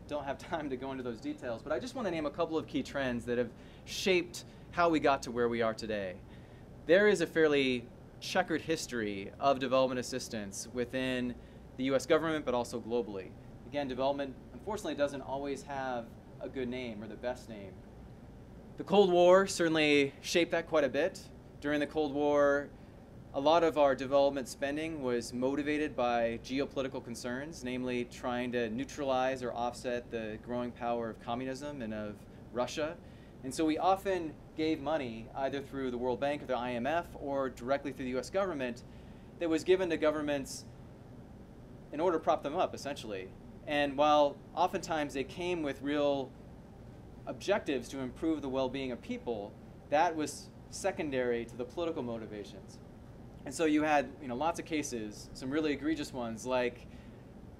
don't have time to go into those details, but I just want to name a couple of key trends that have shaped how we got to where we are today. There is a fairly checkered history of development assistance within the US government, but also globally. Again, development, unfortunately, doesn't always have a good name or the best name. The Cold War certainly shaped that quite a bit. During the Cold War, a lot of our development spending was motivated by geopolitical concerns, namely trying to neutralize or offset the growing power of communism and of Russia. And so we often gave money either through the World Bank or the IMF or directly through the US government that was given to governments in order to prop them up, essentially. And while oftentimes they came with real objectives to improve the well-being of people, that was secondary to the political motivations. And so you had lots of cases, some really egregious ones, like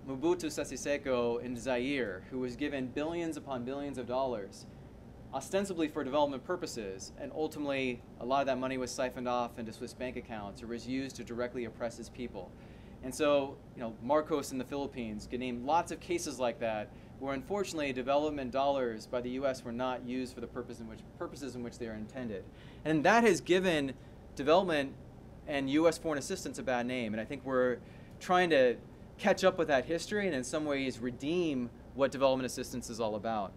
Mobutu Sese Seko in Zaire, who was given billions upon billions of dollars, ostensibly for development purposes, and ultimately a lot of that money was siphoned off into Swiss bank accounts or was used to directly oppress his people. And so, Marcos in the Philippines could name lots of cases like that, where unfortunately development dollars by the US were not used for the purposes in which they are intended. And that has given development and US foreign assistance a bad name. And I think we're trying to catch up with that history and in some ways redeem what development assistance is all about.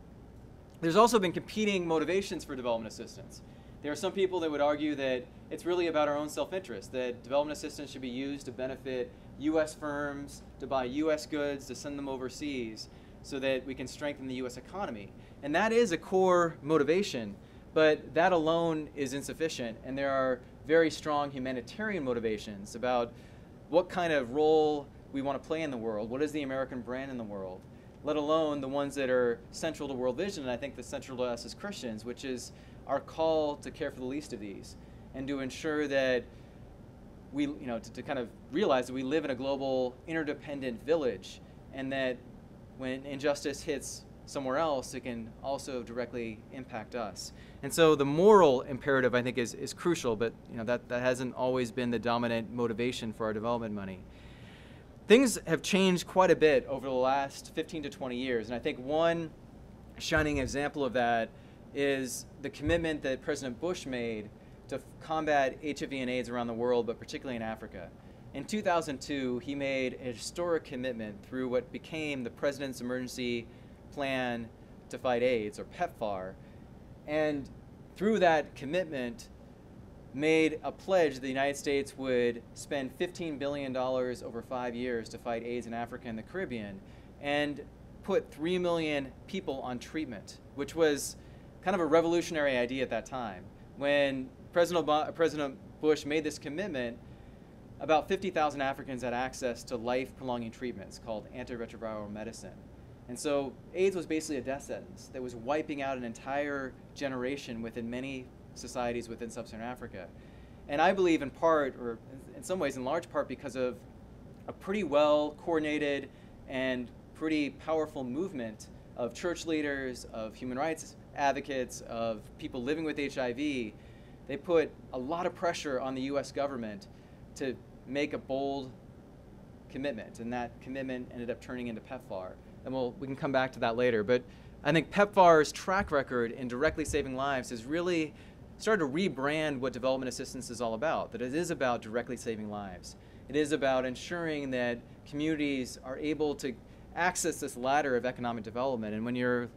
There's also been competing motivations for development assistance. There are some people that would argue that it's really about our own self-interest, that development assistance should be used to benefit US firms, to buy US goods, to send them overseas, so that we can strengthen the US economy. And that is a core motivation, but that alone is insufficient, and there are very strong humanitarian motivations about what kind of role we want to play in the world, what is the American brand in the world, let alone the ones that are central to World Vision, and I think that's central to us as Christians, which is our call to care for the least of these, and to ensure that we, to kind of realize that we live in a global interdependent village, and that when injustice hits somewhere else, it can also directly impact us. And so the moral imperative, I think, is crucial, but that hasn't always been the dominant motivation for our development money. Things have changed quite a bit over the last 15 to 20 years, and I think one shining example of that is the commitment that President Bush made to combat HIV and AIDS around the world, but particularly in Africa. In 2002, he made a historic commitment through what became the President's Emergency Plan to Fight AIDS, or PEPFAR. And through that commitment, made a pledge that the United States would spend $15 billion over 5 years to fight AIDS in Africa and the Caribbean, and put 3 million people on treatment, which was kind of a revolutionary idea at that time. When President Bush made this commitment, about 50,000 Africans had access to life-prolonging treatments called antiretroviral medicine. And so AIDS was basically a death sentence that was wiping out an entire generation within many societies within sub-Saharan Africa. And I believe in part, or in some ways in large part, because of a pretty well coordinated and pretty powerful movement of church leaders, of human rights advocates, of people living with HIV. They put a lot of pressure on the US government to make a bold commitment, and that commitment ended up turning into PEPFAR. And we can come back to that later, but I think PEPFAR's track record in directly saving lives has really started to rebrand what development assistance is all about, that it is about directly saving lives. It is about ensuring that communities are able to access this ladder of economic development. And when you're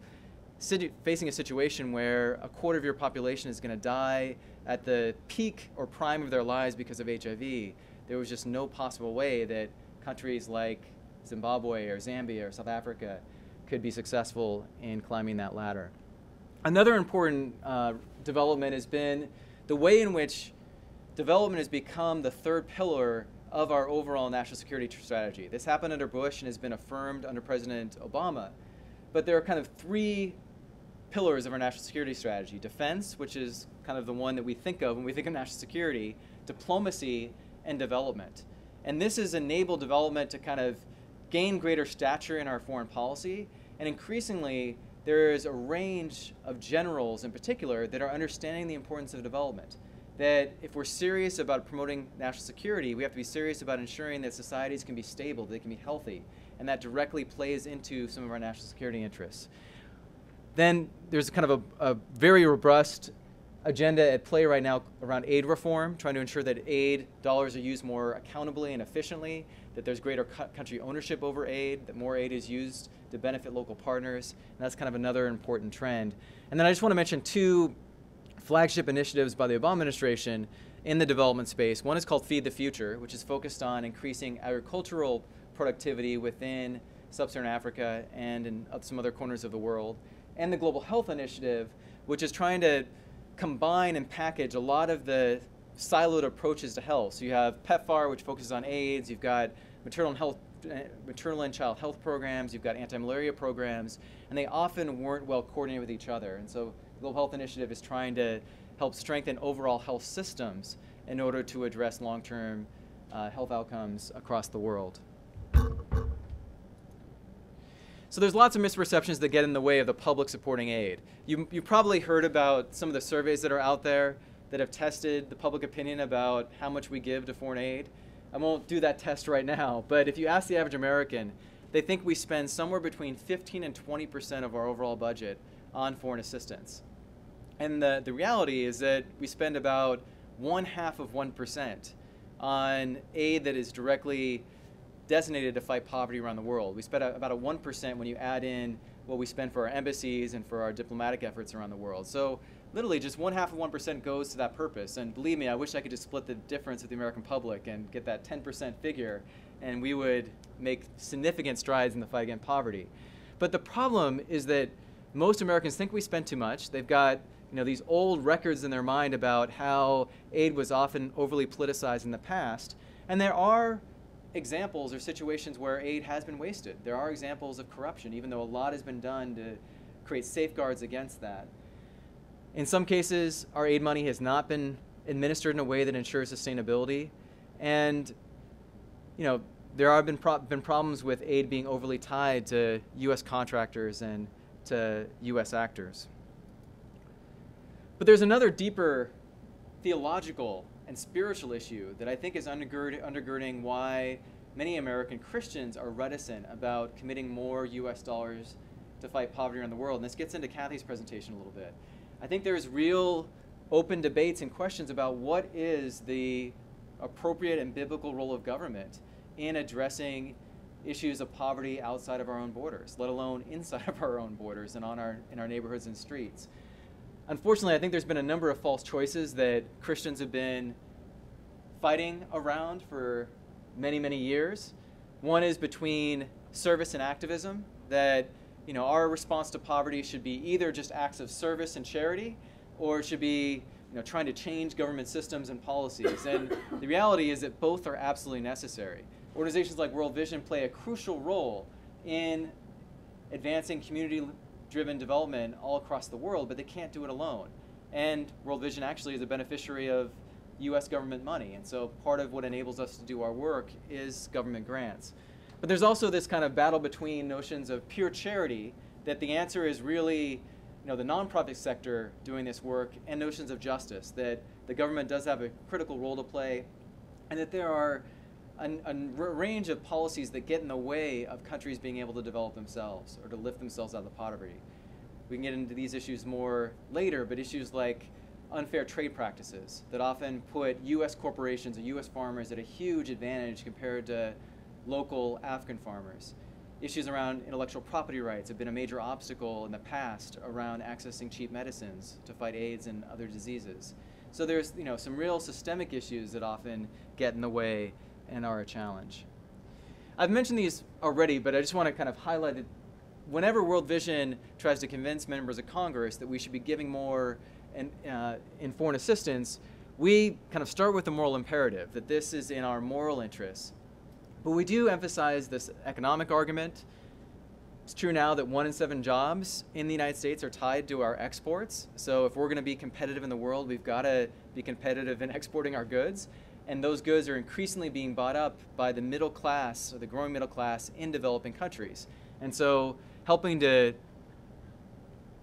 facing a situation where a quarter of your population is going to die at the peak or prime of their lives because of HIV, there was just no possible way that countries like Zimbabwe or Zambia or South Africa could be successful in climbing that ladder. Another important development has been the way in which development has become the third pillar of our overall national security strategy. This happened under Bush and has been affirmed under President Obama. But there are kind of three pillars of our national security strategy: defense, which is kind of the one that we think of when we think of national security, diplomacy, and development. And this has enabled development to kind of gain greater stature in our foreign policy. And increasingly, there is a range of generals in particular that are understanding the importance of development. That if we're serious about promoting national security, we have to be serious about ensuring that societies can be stable, that they can be healthy, and that directly plays into some of our national security interests. Then there's kind of a very robust agenda at play right now around aid reform, trying to ensure that aid dollars are used more accountably and efficiently, that there's greater country ownership over aid, that more aid is used to benefit local partners, and that's kind of another important trend. And then I just want to mention two flagship initiatives by the Obama administration in the development space. One is called Feed the Future, which is focused on increasing agricultural productivity within sub-Saharan Africa and in some other corners of the world. And the Global Health Initiative, which is trying to combine and package a lot of the siloed approaches to health. So you have PEPFAR, which focuses on AIDS. You've got maternal and child health programs. You've got anti-malaria programs. And they often weren't well coordinated with each other. And so the Global Health Initiative is trying to help strengthen overall health systems in order to address long-term health outcomes across the world. So there's lots of misperceptions that get in the way of the public supporting aid. You've probably heard about some of the surveys that are out there that have tested the public opinion about how much we give to foreign aid. I won't do that test right now, but if you ask the average American, they think we spend somewhere between 15 and 20% of our overall budget on foreign assistance. And the reality is that we spend about 1/2% on aid that is directly designated to fight poverty around the world. We spend about 1% when you add in what we spend for our embassies and for our diplomatic efforts around the world. So literally just 1/2% goes to that purpose. And believe me, I wish I could just split the difference with the American public and get that 10% figure, and we would make significant strides in the fight against poverty. But the problem is that most Americans think we spend too much. They've got these old records in their mind about how aid was often overly politicized in the past. And there are examples or situations where aid has been wasted. There are examples of corruption, even though a lot has been done to create safeguards against that. In some cases, our aid money has not been administered in a way that ensures sustainability. And there have been problems with aid being overly tied to US contractors and to US actors. But there's another deeper theological and spiritual issue that I think is undergirding why many American Christians are reticent about committing more US dollars to fight poverty around the world. And this gets into Kathy's presentation a little bit. I think there's real open debates and questions about what is the appropriate and biblical role of government in addressing issues of poverty outside of our own borders, let alone inside of our own borders and in our neighborhoods and streets. unfortunately, I think there's been a number of false choices that Christians have been fighting around for many, many years. One is between service and activism, that our response to poverty should be either just acts of service and charity, or it should be trying to change government systems and policies. And the reality is that both are absolutely necessary. Organizations like World Vision play a crucial role in advancing community-driven development all across the world, but they can't do it alone. And World Vision actually is a beneficiary of US government money, and so part of what enables us to do our work is government grants. But there's also this kind of battle between notions of pure charity, that the answer is really the nonprofit sector doing this work, and notions of justice, that the government does have a critical role to play, and that there are a range of policies that get in the way of countries being able to develop themselves or to lift themselves out of poverty. We can get into these issues more later, but issues like unfair trade practices that often put US corporations or US farmers at a huge advantage compared to local African farmers. Issues around intellectual property rights have been a major obstacle in the past around accessing cheap medicines to fight AIDS and other diseases. So there's some real systemic issues that often get in the way and are a challenge. I've mentioned these already, but I just want to kind of highlight that whenever World Vision tries to convince members of Congress that we should be giving more in foreign assistance, we kind of start with the moral imperative, that this is in our moral interests. But we do emphasize this economic argument. It's true now that 1 in 7 jobs in the United States are tied to our exports. So if we're going to be competitive in the world, we've got to be competitive in exporting our goods. And those goods are increasingly being bought up by the middle class, or the growing middle class in developing countries. And so helping to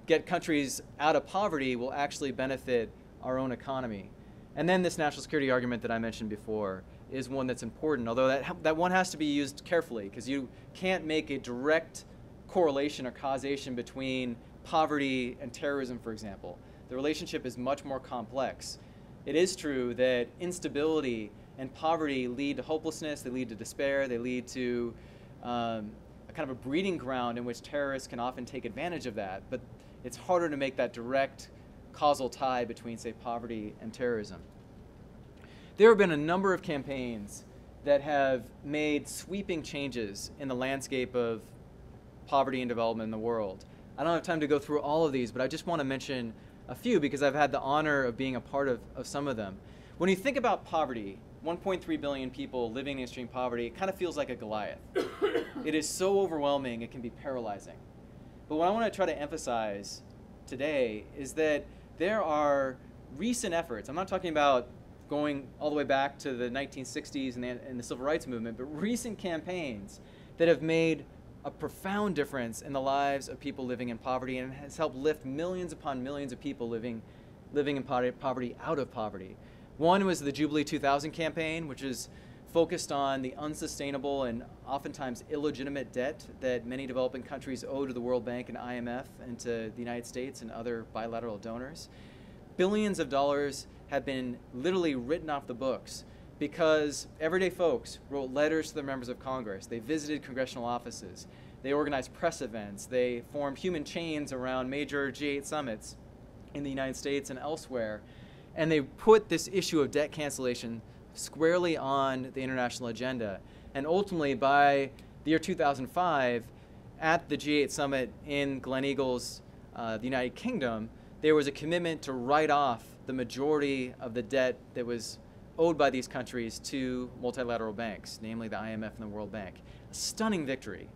get countries out of poverty will actually benefit our own economy. And then this national security argument that I mentioned before is one that's important, although that one has to be used carefully, because you can't make a direct correlation or causation between poverty and terrorism, for example. The relationship is much more complex. It is true that instability and poverty lead to hopelessness, they lead to despair, they lead to a kind of a breeding ground in which terrorists can often take advantage of that, but it's harder to make that direct causal tie between, say, poverty and terrorism. There have been a number of campaigns that have made sweeping changes in the landscape of poverty and development in the world. I don't have time to go through all of these, but I just want to mention a few because I've had the honor of being a part of some of them. When you think about poverty, 1.3 billion people living in extreme poverty, it kind of feels like a Goliath. It is so overwhelming, it can be paralyzing. But what I want to try to emphasize today is that there are recent efforts. I'm not talking about going all the way back to the 1960s and the Civil Rights Movement, but recent campaigns that have made a profound difference in the lives of people living in poverty, and has helped lift millions upon millions of people living in poverty out of poverty. One was the Jubilee 2000 campaign, which is focused on the unsustainable and oftentimes illegitimate debt that many developing countries owe to the World Bank and IMF and to the United States and other bilateral donors. Billions of dollars have been literally written off the books because everyday folks wrote letters to their members of Congress. They visited congressional offices. They organized press events. They formed human chains around major G8 summits in the United States and elsewhere. And they put this issue of debt cancellation squarely on the international agenda. And ultimately, by the year 2005, at the G8 summit in Gleneagles, the United Kingdom, there was a commitment to write off the majority of the debt that was owed by these countries to multilateral banks, namely the IMF and the World Bank. A stunning victory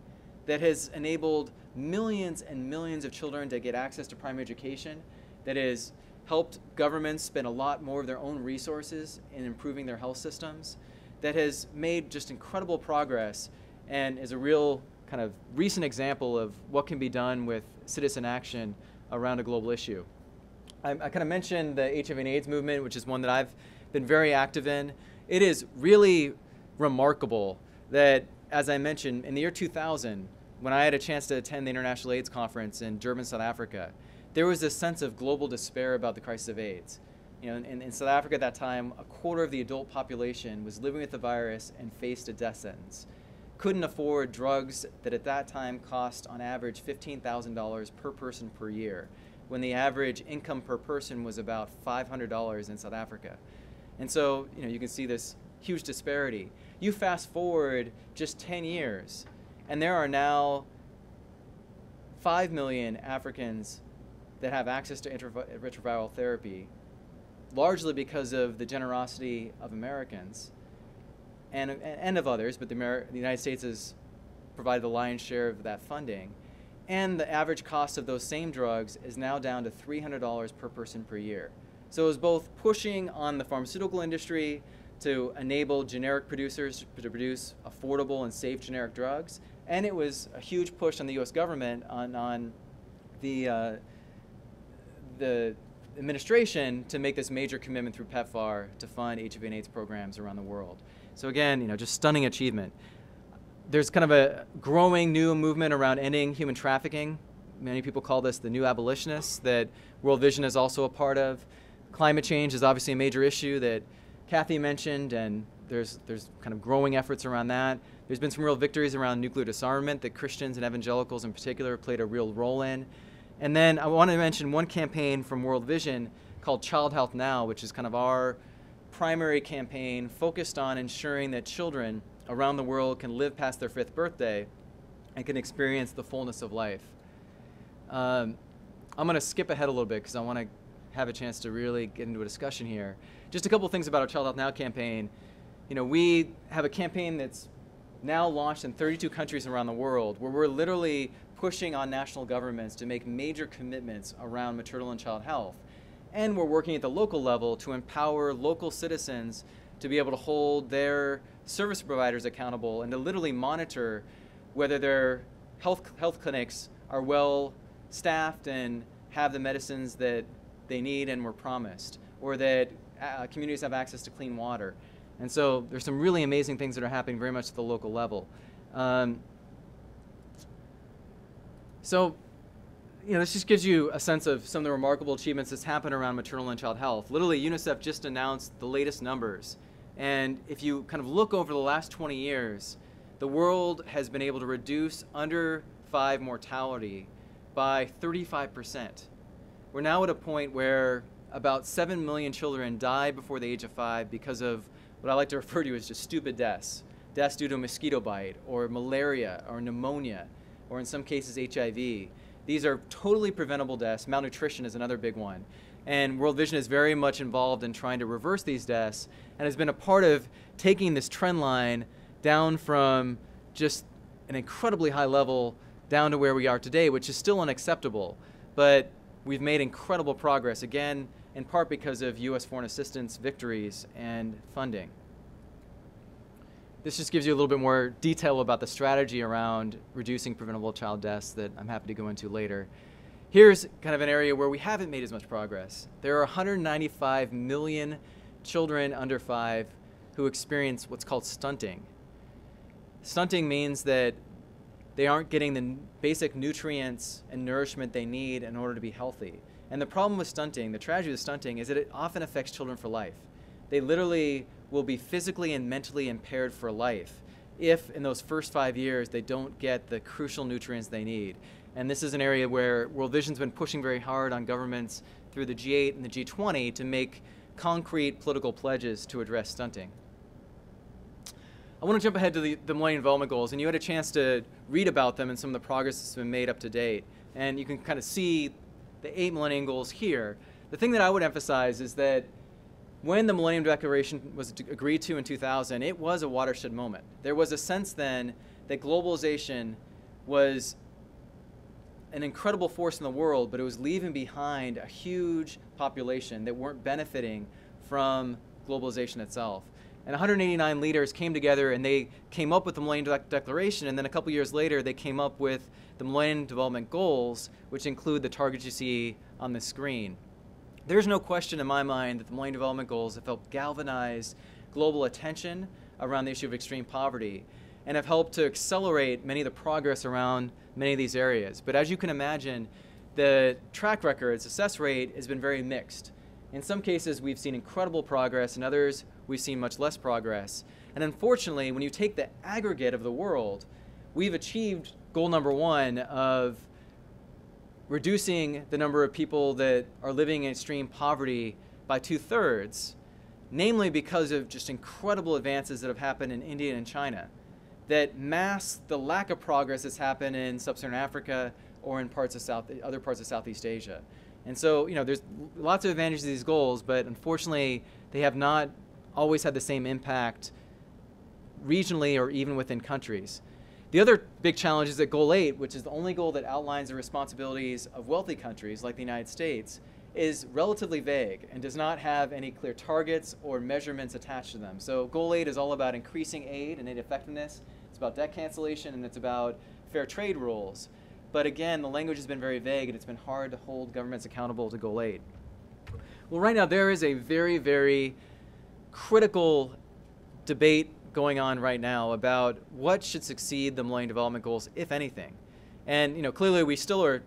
that has enabled millions and millions of children to get access to primary education, that has helped governments spend a lot more of their own resources in improving their health systems, that has made just incredible progress, and is a real kind of recent example of what can be done with citizen action around a global issue. I kind of mentioned the HIV and AIDS movement, which is one that I've been very active in. It is really remarkable that, as I mentioned, in the year 2000, when I had a chance to attend the International AIDS Conference in Durban, South Africa, there was this sense of global despair about the crisis of AIDS. In South Africa at that time, a quarter of the adult population was living with the virus and faced a death sentence. couldn't afford drugs that at that time cost on average $15,000 per person per year, when the average income per person was about $500 in South Africa. And so, you can see this huge disparity. You fast forward just 10 years, and there are now 5 million Africans that have access to retroviral therapy, largely because of the generosity of Americans and of others, but the United States has provided the lion's share of that funding. And the average cost of those same drugs is now down to $300 per person per year. So it was both pushing on the pharmaceutical industry to enable generic producers to produce affordable and safe generic drugs, and it was a huge push on the U.S. government on the administration to make this major commitment through PEPFAR to fund HIV and AIDS programs around the world. So again, just stunning achievement. There's kind of a growing new movement around ending human trafficking. Many people call this the new abolitionists that World Vision is also a part of. Climate change is obviously a major issue that Kathy mentioned, and there's kind of growing efforts around that. There's been some real victories around nuclear disarmament that Christians and evangelicals in particular played a real role in. And then I want to mention one campaign from World Vision called Child Health Now, which is kind of our primary campaign focused on ensuring that children around the world can live past their 5th birthday and can experience the fullness of life. I'm going to skip ahead a little bit because I want to have a chance to really get into a discussion here. Just a couple things about our Child Health Now campaign. We have a campaign that's now launched in 32 countries around the world, where we're literally pushing on national governments to make major commitments around maternal and child health. And we're working at the local level to empower local citizens to be able to hold their service providers accountable and to literally monitor whether their health clinics are well staffed and have the medicines that they need and were promised, or that communities have access to clean water. And so there's some really amazing things that are happening very much at the local level. This just gives you a sense of some of the remarkable achievements that's happened around maternal and child health. Literally, UNICEF just announced the latest numbers. And if you kind of look over the last 20 years, the world has been able to reduce under 5 mortality by 35%. We're now at a point where about 7 million children die before the age of 5 because of what I like to refer to as just stupid deaths. Deaths due to a mosquito bite, or malaria, or pneumonia, or in some cases HIV. These are totally preventable deaths. Malnutrition is another big one. And World Vision is very much involved in trying to reverse these deaths and has been a part of taking this trend line down from just an incredibly high level down to where we are today, which is still unacceptable. But we've made incredible progress, again, in part because of U.S. foreign assistance victories and funding. This just gives you a little bit more detail about the strategy around reducing preventable child deaths that I'm happy to go into later. Here's kind of an area where we haven't made as much progress. There are 195 million children under 5 who experience what's called stunting. Stunting means that they aren't getting the basic nutrients and nourishment they need in order to be healthy. And the problem with stunting, the tragedy with stunting, is that it often affects children for life. They literally will be physically and mentally impaired for life if in those first 5 years they don't get the crucial nutrients they need. And this is an area where World Vision's been pushing very hard on governments through the G8 and the G20 to make concrete political pledges to address stunting. I want to jump ahead to the Millennium Development Goals, and you had a chance to read about them and some of the progress that's been made up to date. And you can kind of see the 8 Millennium Goals here. The thing that I would emphasize is that when the Millennium Declaration was agreed to in 2000, it was a watershed moment. There was a sense then that globalization was an incredible force in the world, but it was leaving behind a huge population that weren't benefiting from globalization itself. And 189 leaders came together and they came up with the Millennium Declaration, and then a couple years later they came up with the Millennium Development Goals, which include the targets you see on the screen. There's no question in my mind that the Millennium Development Goals have helped galvanize global attention around the issue of extreme poverty and have helped to accelerate many of the progress around many of these areas. But as you can imagine, the track record, success rate, has been very mixed. In some cases, we've seen incredible progress. In others, we've seen much less progress. And unfortunately, when you take the aggregate of the world, we've achieved goal number 1 of reducing the number of people that are living in extreme poverty by 2/3, namely because of just incredible advances that have happened in India and China that mask the lack of progress that's happened in sub-Saharan Africa or in other parts of Southeast Asia. And so, there's lots of advantages to these goals, but unfortunately, they have not always had the same impact regionally or even within countries. The other big challenge is that Goal 8, which is the only goal that outlines the responsibilities of wealthy countries like the United States, is relatively vague and does not have any clear targets or measurements attached to them. So Goal 8 is all about increasing aid and aid effectiveness. It's about debt cancellation, and it's about fair trade rules. But again, the language has been very vague, and it's been hard to hold governments accountable to Goal 8. Well, right now there is a very, very critical debate going on right now about what should succeed the Millennium Development Goals, if anything. And clearly we still are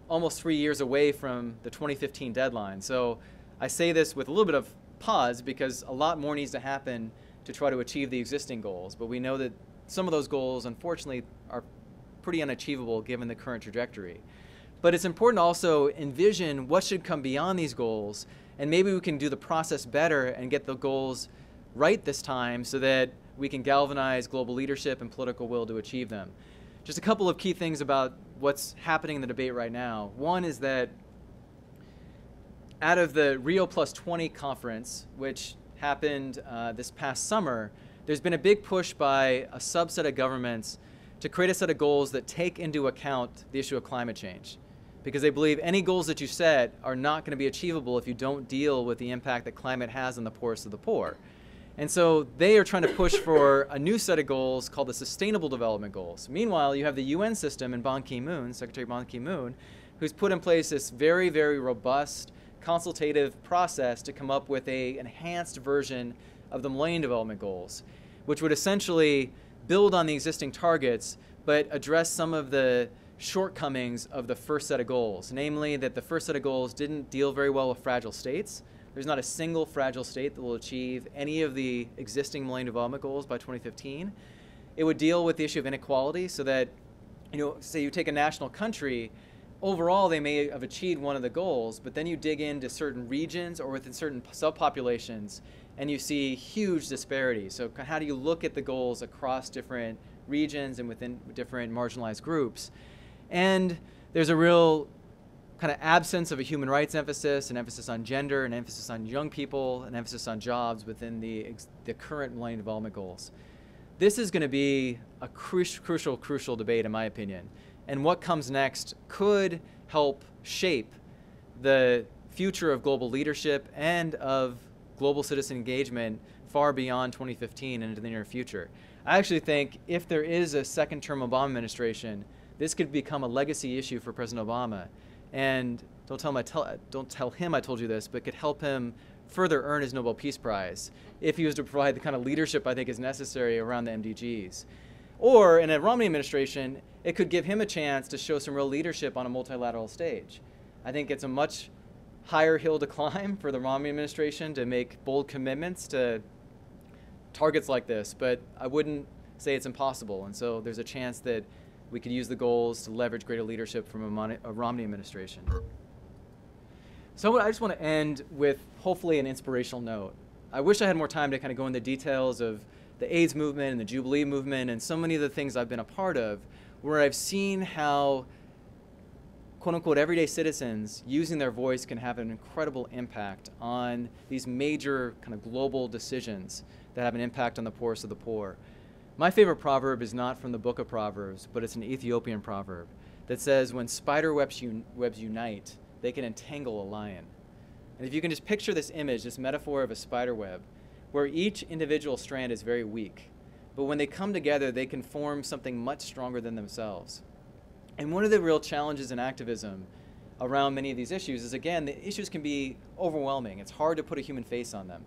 almost 3 years away from the 2015 deadline. So I say this with a little bit of pause because a lot more needs to happen to try to achieve the existing goals. But we know that some of those goals, unfortunately, are pretty unachievable given the current trajectory. But it's important to also envision what should come beyond these goals, and maybe we can do the process better and get the goals right this time so that we can galvanize global leadership and political will to achieve them. Just a couple of key things about what's happening in the debate right now. One is that out of the Rio Plus 20 conference, which happened this past summer, there's been a big push by a subset of governments to create a set of goals that take into account the issue of climate change, because they believe any goals that you set are not going to be achievable if you don't deal with the impact that climate has on the poorest of the poor. And so they are trying to push for a new set of goals called the Sustainable Development Goals. Meanwhile, you have the UN system and Ban Ki-moon, Secretary Ban Ki-moon, who's put in place this very, very robust consultative process to come up with an enhanced version of the Millennium Development Goals, which would essentially build on the existing targets but address some of the shortcomings of the first set of goals, namely that the first set of goals didn't deal very well with fragile states. There's not a single fragile state that will achieve any of the existing Millennium Development Goals by 2015. It would deal with the issue of inequality so that, say you take a national country, overall they may have achieved one of the goals, but then you dig into certain regions or within certain subpopulations and you see huge disparities. So how do you look at the goals across different regions and within different marginalized groups? And there's a real kind of absence of a human rights emphasis, an emphasis on gender, an emphasis on young people, an emphasis on jobs within the current Millennium Development Goals. This is going to be a crucial debate, in my opinion. And what comes next could help shape the future of global leadership and of global citizen engagement far beyond 2015 and into the near future. I actually think if there is a second-term Obama administration, this could become a legacy issue for President Obama. And don't tell him I told you this, but could help him further earn his Nobel Peace Prize if he was to provide the kind of leadership I think is necessary around the MDGs. Or in a Romney administration, it could give him a chance to show some real leadership on a multilateral stage. I think it's a much higher hill to climb for the Romney administration to make bold commitments to targets like this, but I wouldn't say it's impossible. And so there's a chance that we could use the goals to leverage greater leadership from a Romney administration. So I just want to end with hopefully an inspirational note. I wish I had more time to kind of go into details of the AIDS movement and the Jubilee movement and so many of the things I've been a part of, where I've seen how quote-unquote everyday citizens using their voice can have an incredible impact on these major kind of global decisions that have an impact on the poorest of the poor. My favorite proverb is not from the book of Proverbs, but it's an Ethiopian proverb that says, when spider webs unite, they can entangle a lion. And if you can just picture this image, this metaphor of a spider web, where each individual strand is very weak, but when they come together, they can form something much stronger than themselves. And one of the real challenges in activism around many of these issues is, again, the issues can be overwhelming. It's hard to put a human face on them.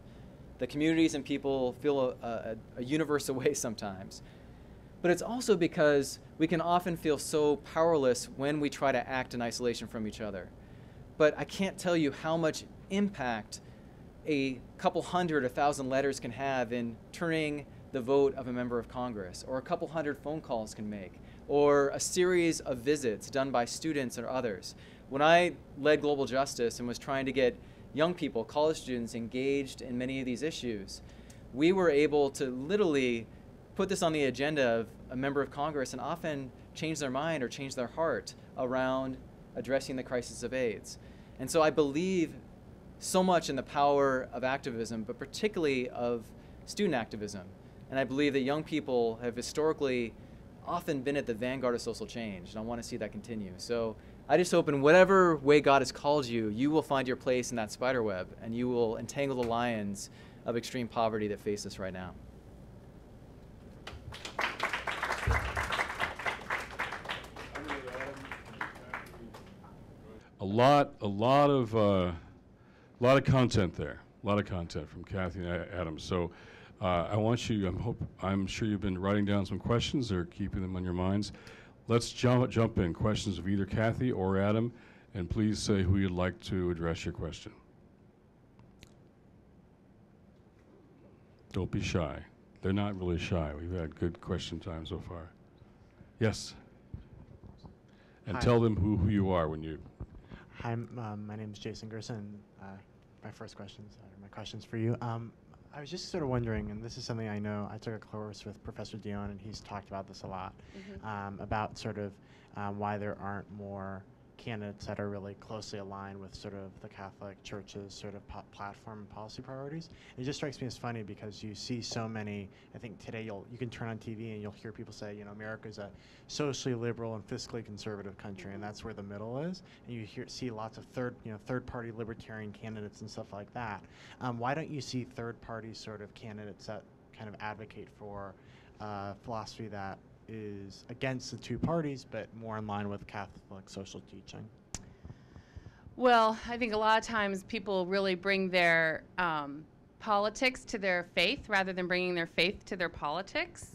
The communities and people feel a universe away sometimes. But it's also because we can often feel so powerless when we try to act in isolation from each other. But I can't tell you how much impact a couple hundred or 1,000 letters can have in turning the vote of a member of Congress, or a couple hundred phone calls can make, or a series of visits done by students or others. When I led Global Justice and was trying to get young people, college students, engaged in many of these issues, we were able to literally put this on the agenda of a member of Congress and often change their mind or change their heart around addressing the crisis of AIDS. And so I believe so much in the power of activism, but particularly of student activism. And I believe that young people have historically often been at the vanguard of social change, and I want to see that continue. So I just hope in whatever way God has called you, you will find your place in that spider web, and you will entangle the lions of extreme poverty that face us right now. A lot of content there. A lot of content from Kathy and Adam. So I want you. I'm sure you've been writing down some questions or keeping them on your minds. Let's jump in. Questions of either Kathy or Adam, and please say who you'd like to address your question. Don't be shy. They're not really shy. We've had good question time so far. Yes. And Hi. tell them who you are when you. Hi, my name is Jason Gerson. My first questions, my questions for you. I was just sort of wondering, and this is something I know, I took a course with Professor Dion, and he's talked about this a lot, about sort of why there aren't more candidates that are really closely aligned with sort of the Catholic Church's sort of platform and policy priorities. And it just strikes me as funny because you see so many, I think today you can turn on TV and you'll hear people say, you know, America's a socially liberal and fiscally conservative country, and that's where the middle is. And you see lots of third-party libertarian candidates and stuff like that. Why don't you see third-party sort of candidates that kind of advocate for philosophy that is against the two parties, but more in line with Catholic social teaching? Well, I think a lot of times people really bring their politics to their faith rather than bringing their faith to their politics.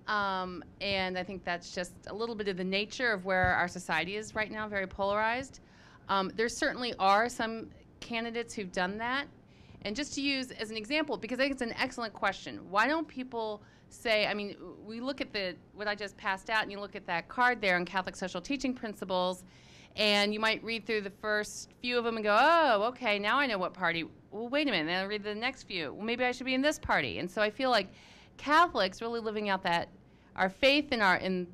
And I think that's just a little bit of the nature of where our society is right now, very polarized. There certainly are some candidates who've done that. And just to use as an example, because I think it's an excellent question, why don't people say, I mean, we look at what I just passed out, and you look at that card there on Catholic social teaching principles, and you might read through the first few of them and go, oh, okay, now I know what party. Well, wait a minute, then I'll read the next few. Well, maybe I should be in this party. And so I feel like Catholics really living out that our faith in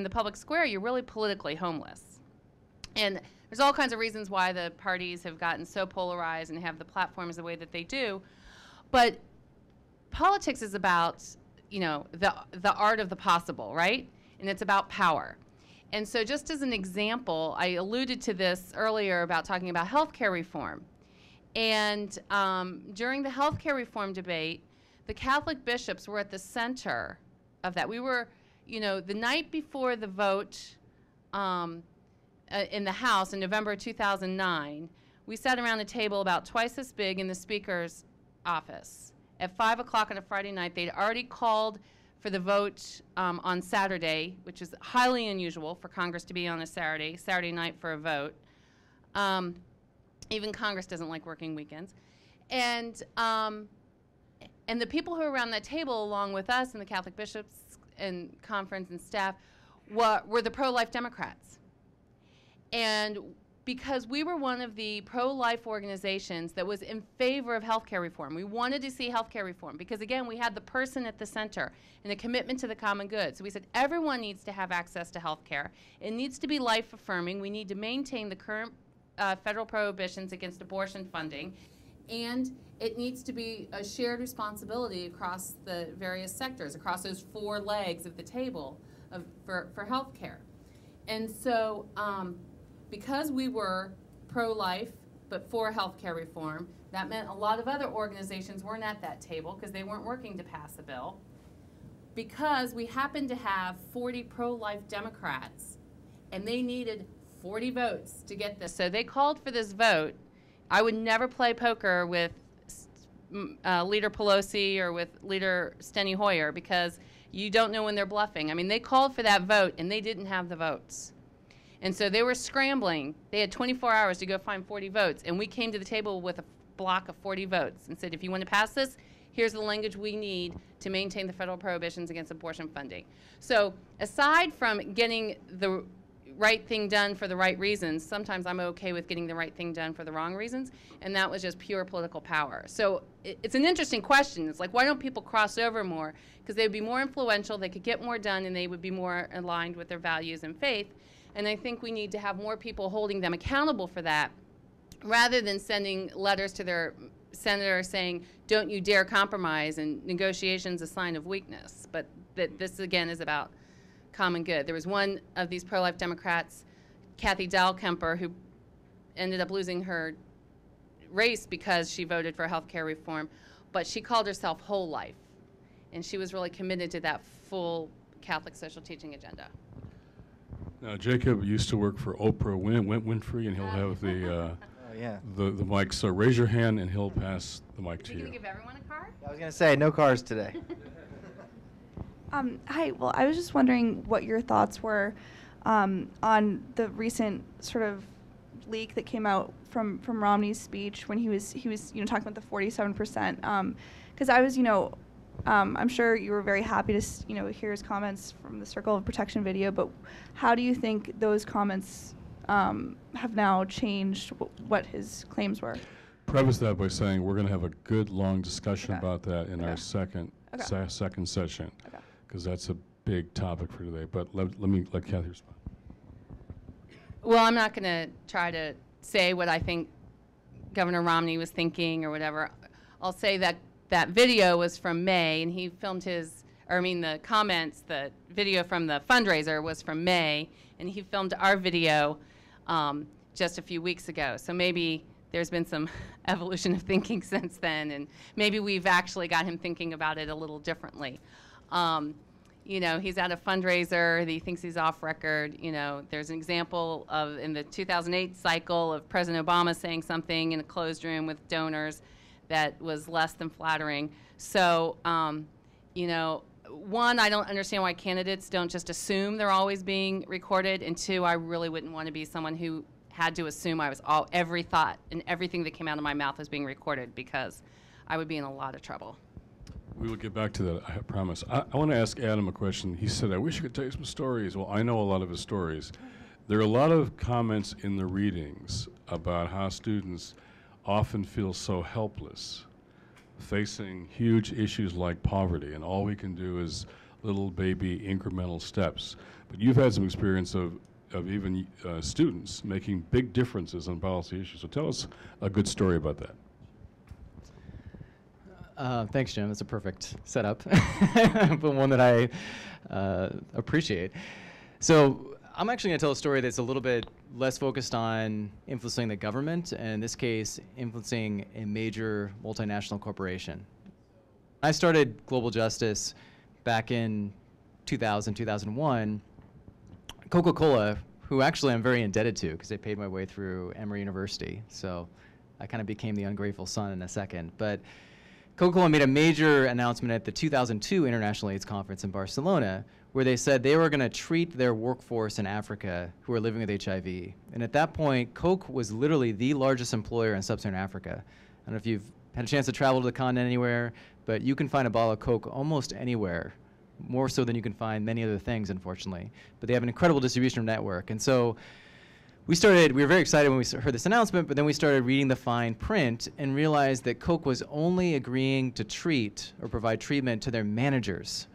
the public square, you're really politically homeless. And there's all kinds of reasons why the parties have gotten so polarized and have the platforms the way that they do. But politics is about, you know, the art of the possible, right? And it's about power. And so just as an example, I alluded to this earlier about talking about healthcare reform. And during the healthcare reform debate, the Catholic bishops were at the center of that. We were, you know, the night before the vote in the House in November 2009, we sat around a table about twice as big in the Speaker's office. At 5 o'clock on a Friday night, they'd already called for the vote on Saturday, which is highly unusual for Congress to be on a Saturday night for a vote. Even Congress doesn't like working weekends. And the people who were around that table, along with us and the Catholic bishops and conference and staff, were the pro-life Democrats. And because we were one of the pro-life organizations that was in favor of healthcare reform. We wanted to see healthcare reform because, again, we had the person at the center and a commitment to the common good. So we said everyone needs to have access to healthcare. It needs to be life-affirming. We need to maintain the current federal prohibitions against abortion funding. And it needs to be a shared responsibility across the various sectors, across those four legs of the table for healthcare. And so because we were pro-life but for healthcare reform, that meant a lot of other organizations weren't at that table because they weren't working to pass a bill. Because we happened to have 40 pro-life Democrats, and they needed 40 votes to get this. So they called for this vote. I would never play poker with Leader Pelosi or with Leader Steny Hoyer because you don't know when they're bluffing. I mean, they called for that vote, and they didn't have the votes. And so they were scrambling. They had 24 hours to go find 40 votes. And we came to the table with a block of 40 votes and said, if you want to pass this, here's the language we need to maintain the federal prohibitions against abortion funding. So aside from getting the right thing done for the right reasons, sometimes I'm okay with getting the right thing done for the wrong reasons, and that was just pure political power. So it's an interesting question. It's like, why don't people cross over more? Because they would be more influential, they could get more done, and they would be more aligned with their values and faith. And I think we need to have more people holding them accountable for that, rather than sending letters to their senator saying, don't you dare compromise, and negotiation's a sign of weakness. But that this, again, is about common good. There was one of these pro-life Democrats, Kathy Dahlkemper, who ended up losing her race because she voted for health care reform, but she called herself whole life, and she was really committed to that full Catholic social teaching agenda. Now, Jacob used to work for Oprah Winfrey, and he'll have the mic. So raise your hand, and he'll pass the mic to you. Are you going to give everyone a card? I was going to say, no cars today. Hi. Well, I was just wondering what your thoughts were on the recent sort of leak that came out from Romney's speech when he was talking about the 47%. Because I was I'm sure you were very happy to hear his comments from the Circle of Protection video. But how do you think those comments have now changed what his claims were? Preface that by saying we're going to have a good long discussion about that in our second session. Because that's a big topic for today. But let me let Kathy respond. Well, I'm not going to try to say what I think Governor Romney was thinking or whatever. I'll say that that video was from May, and he filmed the comments, the video from the fundraiser was from May, and he filmed our video just a few weeks ago. So maybe there's been some evolution of thinking since then, and maybe we've actually got him thinking about it a little differently. He's at a fundraiser, he thinks he's off record. There's an example of, in the 2008 cycle, of President Obama saying something in a closed room with donors that was less than flattering. So, one, I don't understand why candidates don't just assume they're always being recorded, and two, I really wouldn't want to be someone who had to assume every thought and everything that came out of my mouth was being recorded, because I would be in a lot of trouble. We will get back to that, I promise. I want to ask Adam a question. He said, I wish I could tell you some stories. Well, I know a lot of his stories. There are a lot of comments in the readings about how students often feel so helpless, facing huge issues like poverty, and all we can do is little baby incremental steps. But you've had some experience of even students making big differences on policy issues. So tell us a good story about that. Thanks, Jim. That's a perfect setup, but one that I appreciate. So I'm actually going to tell a story that's a little bit less focused on influencing the government, and in this case, influencing a major multinational corporation. I started Global Justice back in 2000, 2001. Coca-Cola, who actually I'm very indebted to because they paid my way through Emory University, so I kind of became the ungrateful son in a second. But Coca-Cola made a major announcement at the 2002 International AIDS Conference in Barcelona, where they said they were going to treat their workforce in Africa who are living with HIV. And at that point, Coke was literally the largest employer in sub-Saharan Africa. I don't know if you've had a chance to travel to the continent anywhere, but you can find a bottle of Coke almost anywhere, more so than you can find many other things, unfortunately. But they have an incredible distribution network. And so we were very excited when we heard this announcement, but then we started reading the fine print and realized that Coke was only agreeing to treat or provide treatment to their managers,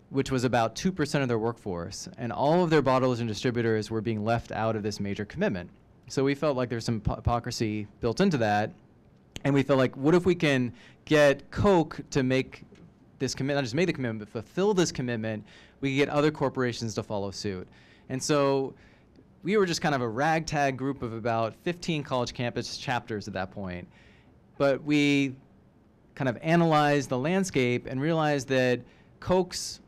which was about 2% of their workforce. And all of their bottlers and distributors were being left out of this major commitment. So we felt like there's some hypocrisy built into that. And we felt like, what if we can get Coke to make this commitment, not just make the commitment, but fulfill this commitment, we could get other corporations to follow suit. And so we were just kind of a ragtag group of about 15 college campus chapters at that point. But we kind of analyzed the landscape and realized that Coke's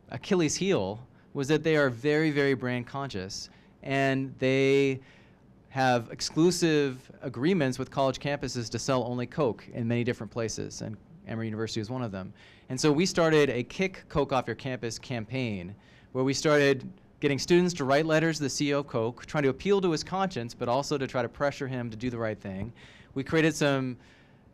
Achilles heel was that they are very, very brand conscious, and they have exclusive agreements with college campuses to sell only Coke in many different places, and Emory University is one of them. And so we started a Kick Coke Off Your Campus campaign, where we started getting students to write letters to the CEO of Coke, trying to appeal to his conscience, but also to try to pressure him to do the right thing. We created some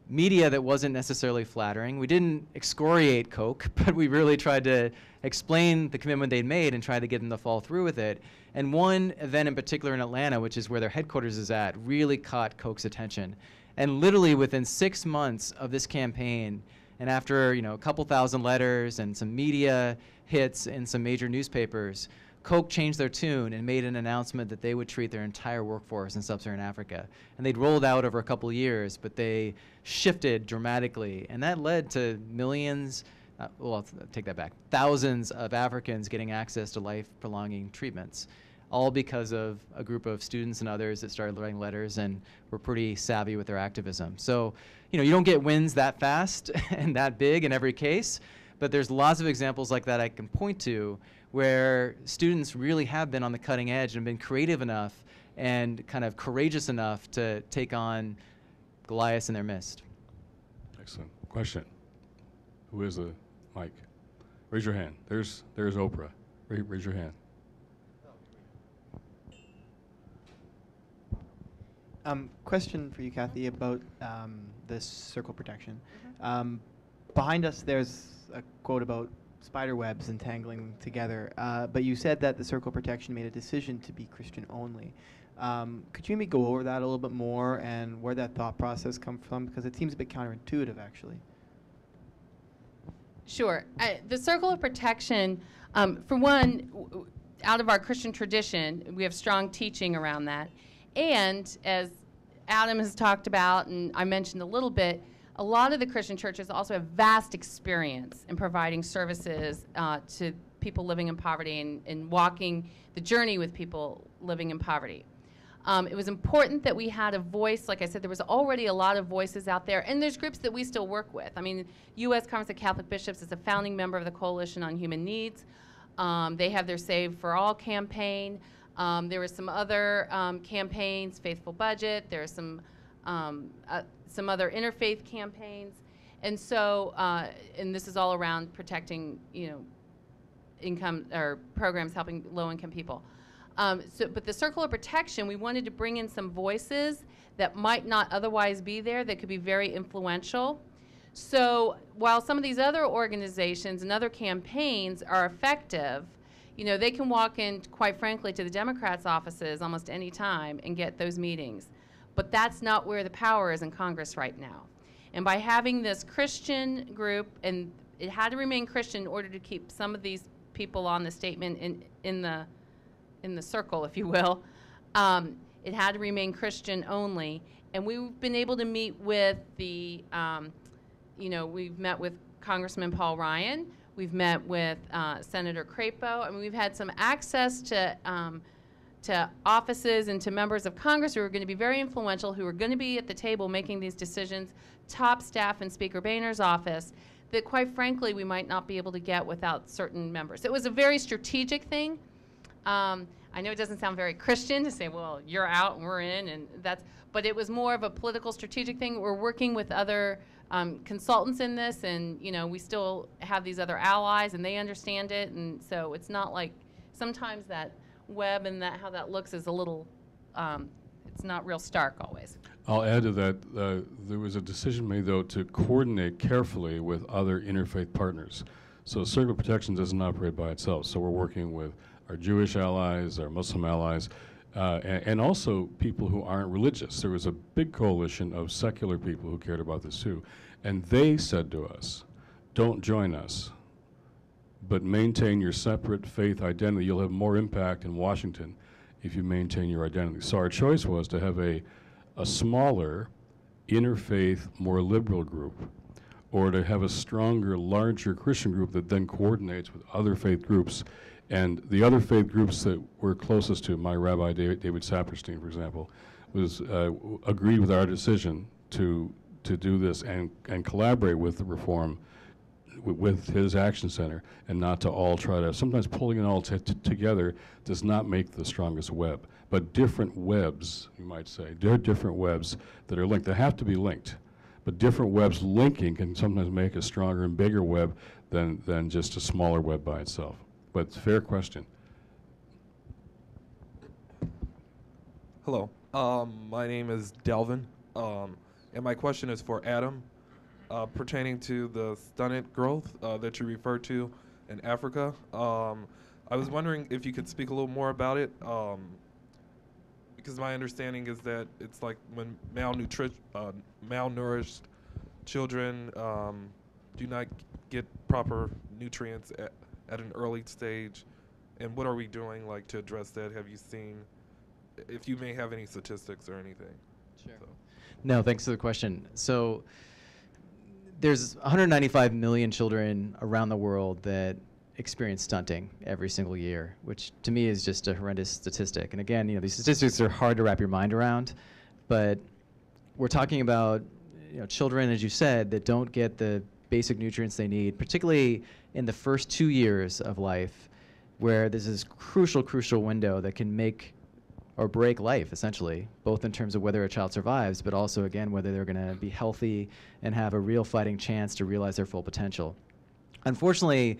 media that wasn't necessarily flattering. We didn't excoriate Coke, but we really tried to explain the commitment they'd made and try to get them to follow through with it. And one event in particular in Atlanta, which is where their headquarters is at, really caught Coke's attention. And literally within 6 months of this campaign, and after a couple thousand letters and some media hits in some major newspapers, Coke changed their tune and made an announcement that they would treat their entire workforce in sub-Saharan Africa. And they'd rolled out over a couple of years, but they shifted dramatically. And that led to millions, well, I'll take that back, thousands of Africans getting access to life-prolonging treatments, all because of a group of students and others that started writing letters and were pretty savvy with their activism. So, you don't get wins that fast and that big in every case, but there's lots of examples like that I can point to where students really have been on the cutting edge and been creative enough and kind of courageous enough to take on Goliaths in their midst. Excellent. Question. Who is the mic? Raise your hand. There's Oprah. Raise your hand. Question for you, Kathy, about this circle protection. Behind us, there's a quote about spider webs entangling together, but you said that the circle protection made a decision to be Christian only. Could you maybe go over that a little bit more and where that thought process comes from? Because it seems a bit counterintuitive, actually. Sure. The circle of protection, for one, out of our Christian tradition, we have strong teaching around that. And as Adam has talked about, and I mentioned a little bit, a lot of the Christian churches also have vast experience in providing services to people living in poverty and walking the journey with people living in poverty. It was important that we had a voice. Like I said, there was already a lot of voices out there, and there's groups that we still work with. I mean, U.S. Conference of Catholic Bishops is a founding member of the Coalition on Human Needs. They have their Save for All campaign. There were some other campaigns, Faithful Budget. There are some other interfaith campaigns, and so and this is all around protecting, income or programs helping low-income people. But the circle of protection, we wanted to bring in some voices that might not otherwise be there that could be very influential. So while some of these other organizations and other campaigns are effective, they can walk in, quite frankly, to the Democrats' offices almost any time and get those meetings. But that's not where the power is in Congress right now. And by having this Christian group, and it had to remain Christian in order to keep some of these people on the statement in the circle, if you will, it had to remain Christian only. And we've been able to meet with the, we've met with Congressman Paul Ryan. We've met with Senator Crapo. I mean, we've had some access to offices and to members of Congress who are going to be very influential, who are going to be at the table making these decisions, top staff in Speaker Boehner's office, that quite frankly we might not be able to get without certain members. It was a very strategic thing. I know it doesn't sound very Christian to say, well, you're out and we're in, and but it was more of a political strategic thing. We're working with other consultants in this, and we still have these other allies, and they understand it, and so it's not like sometimes that web and how that looks is a little, it's not real stark always. I'll add to that, there was a decision made, though, to coordinate carefully with other interfaith partners. So Circle of Protection doesn't operate by itself, so we're working with our Jewish allies, our Muslim allies, and also people who aren't religious. There was a big coalition of secular people who cared about this too, and they said to us, don't join us, but maintain your separate faith identity. You'll have more impact in Washington if you maintain your identity. So our choice was to have a smaller, interfaith, more liberal group, or to have a stronger, larger Christian group that then coordinates with other faith groups. And the other faith groups that we're closest to, my Rabbi David Saperstein, for example, was agreed with our decision to do this and collaborate with the Reform, with his Action Center, and not to all try to, sometimes pulling it all together does not make the strongest web. But different webs, you might say, there are different webs that are linked. They have to be linked. But different webs linking can sometimes make a stronger and bigger web than just a smaller web by itself. But it's a fair question. Hello. My name is Delvin. And my question is for Adam, pertaining to the stunted growth that you referred to in Africa. I was wondering if you could speak a little more about it, because my understanding is that it's like when malnourished children do not get proper nutrients at an early stage. And what are we doing like to address that? Have you seen, if you may have any statistics or anything? Sure. So. No, thanks for the question. So there's 195 million children around the world that experience stunting every single year, which to me is just a horrendous statistic. And again, these statistics are hard to wrap your mind around, but we're talking about children, as you said, that don't get the basic nutrients they need, particularly in the first 2 years of life, where there's this crucial window that can make or break life, essentially, both in terms of whether a child survives, but also, again, whether they're going to be healthy and have a real fighting chance to realize their full potential. Unfortunately,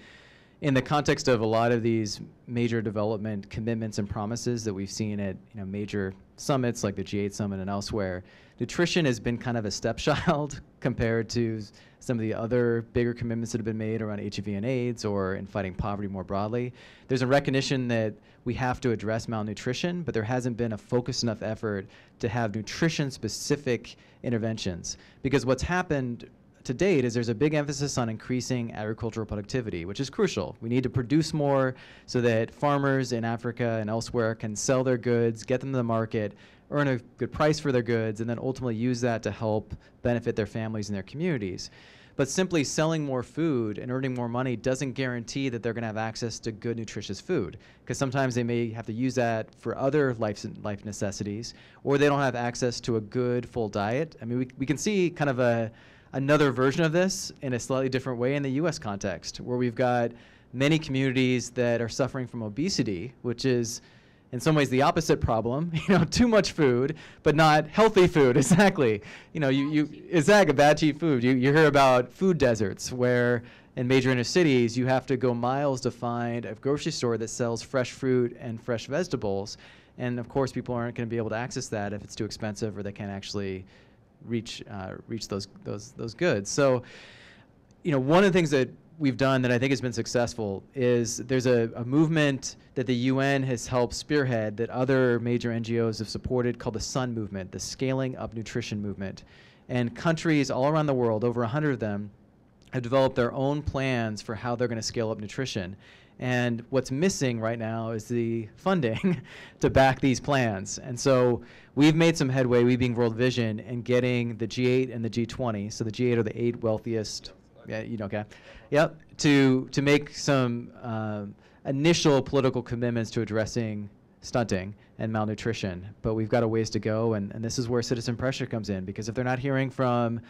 in the context of a lot of these major development commitments and promises that we've seen at major summits like the G8 summit and elsewhere, nutrition has been kind of a stepchild compared to some of the other bigger commitments that have been made around HIV and AIDS or in fighting poverty more broadly. There's a recognition that we have to address malnutrition, but there hasn't been a focused enough effort to have nutrition-specific interventions. Because what's happened to date is there's a big emphasis on increasing agricultural productivity, which is crucial. We need to produce more so that farmers in Africa and elsewhere can sell their goods, get them to the market, earn a good price for their goods, and then ultimately use that to help benefit their families and their communities. But simply selling more food and earning more money doesn't guarantee that they're going to have access to good, nutritious food, because sometimes they may have to use that for other life necessities, or they don't have access to a good, full diet. I mean, we can see kind of another version of this in a slightly different way in the U.S. context, where we've got many communities that are suffering from obesity, which is in some ways the opposite problem, too much food, but not healthy food, exactly. Exactly, bad cheap food. You hear about food deserts where in major inner cities you have to go miles to find a grocery store that sells fresh fruit and fresh vegetables. And of course people aren't going to be able to access that if it's too expensive or they can't actually reach those goods. So, one of the things that we've done that I think has been successful is there's a movement that the UN has helped spearhead that other major NGOs have supported called the SUN movement, the Scaling Up Nutrition movement. And countries all around the world, over 100 of them, have developed their own plans for how they're going to scale up nutrition. And what's missing right now is the funding to back these plans. And so we've made some headway, we being World Vision, in getting the G8 and the G20. So the G8 are the 8 wealthiest, to make some initial political commitments to addressing stunting and malnutrition. But we've got a ways to go, and this is where citizen pressure comes in, because if they're not hearing from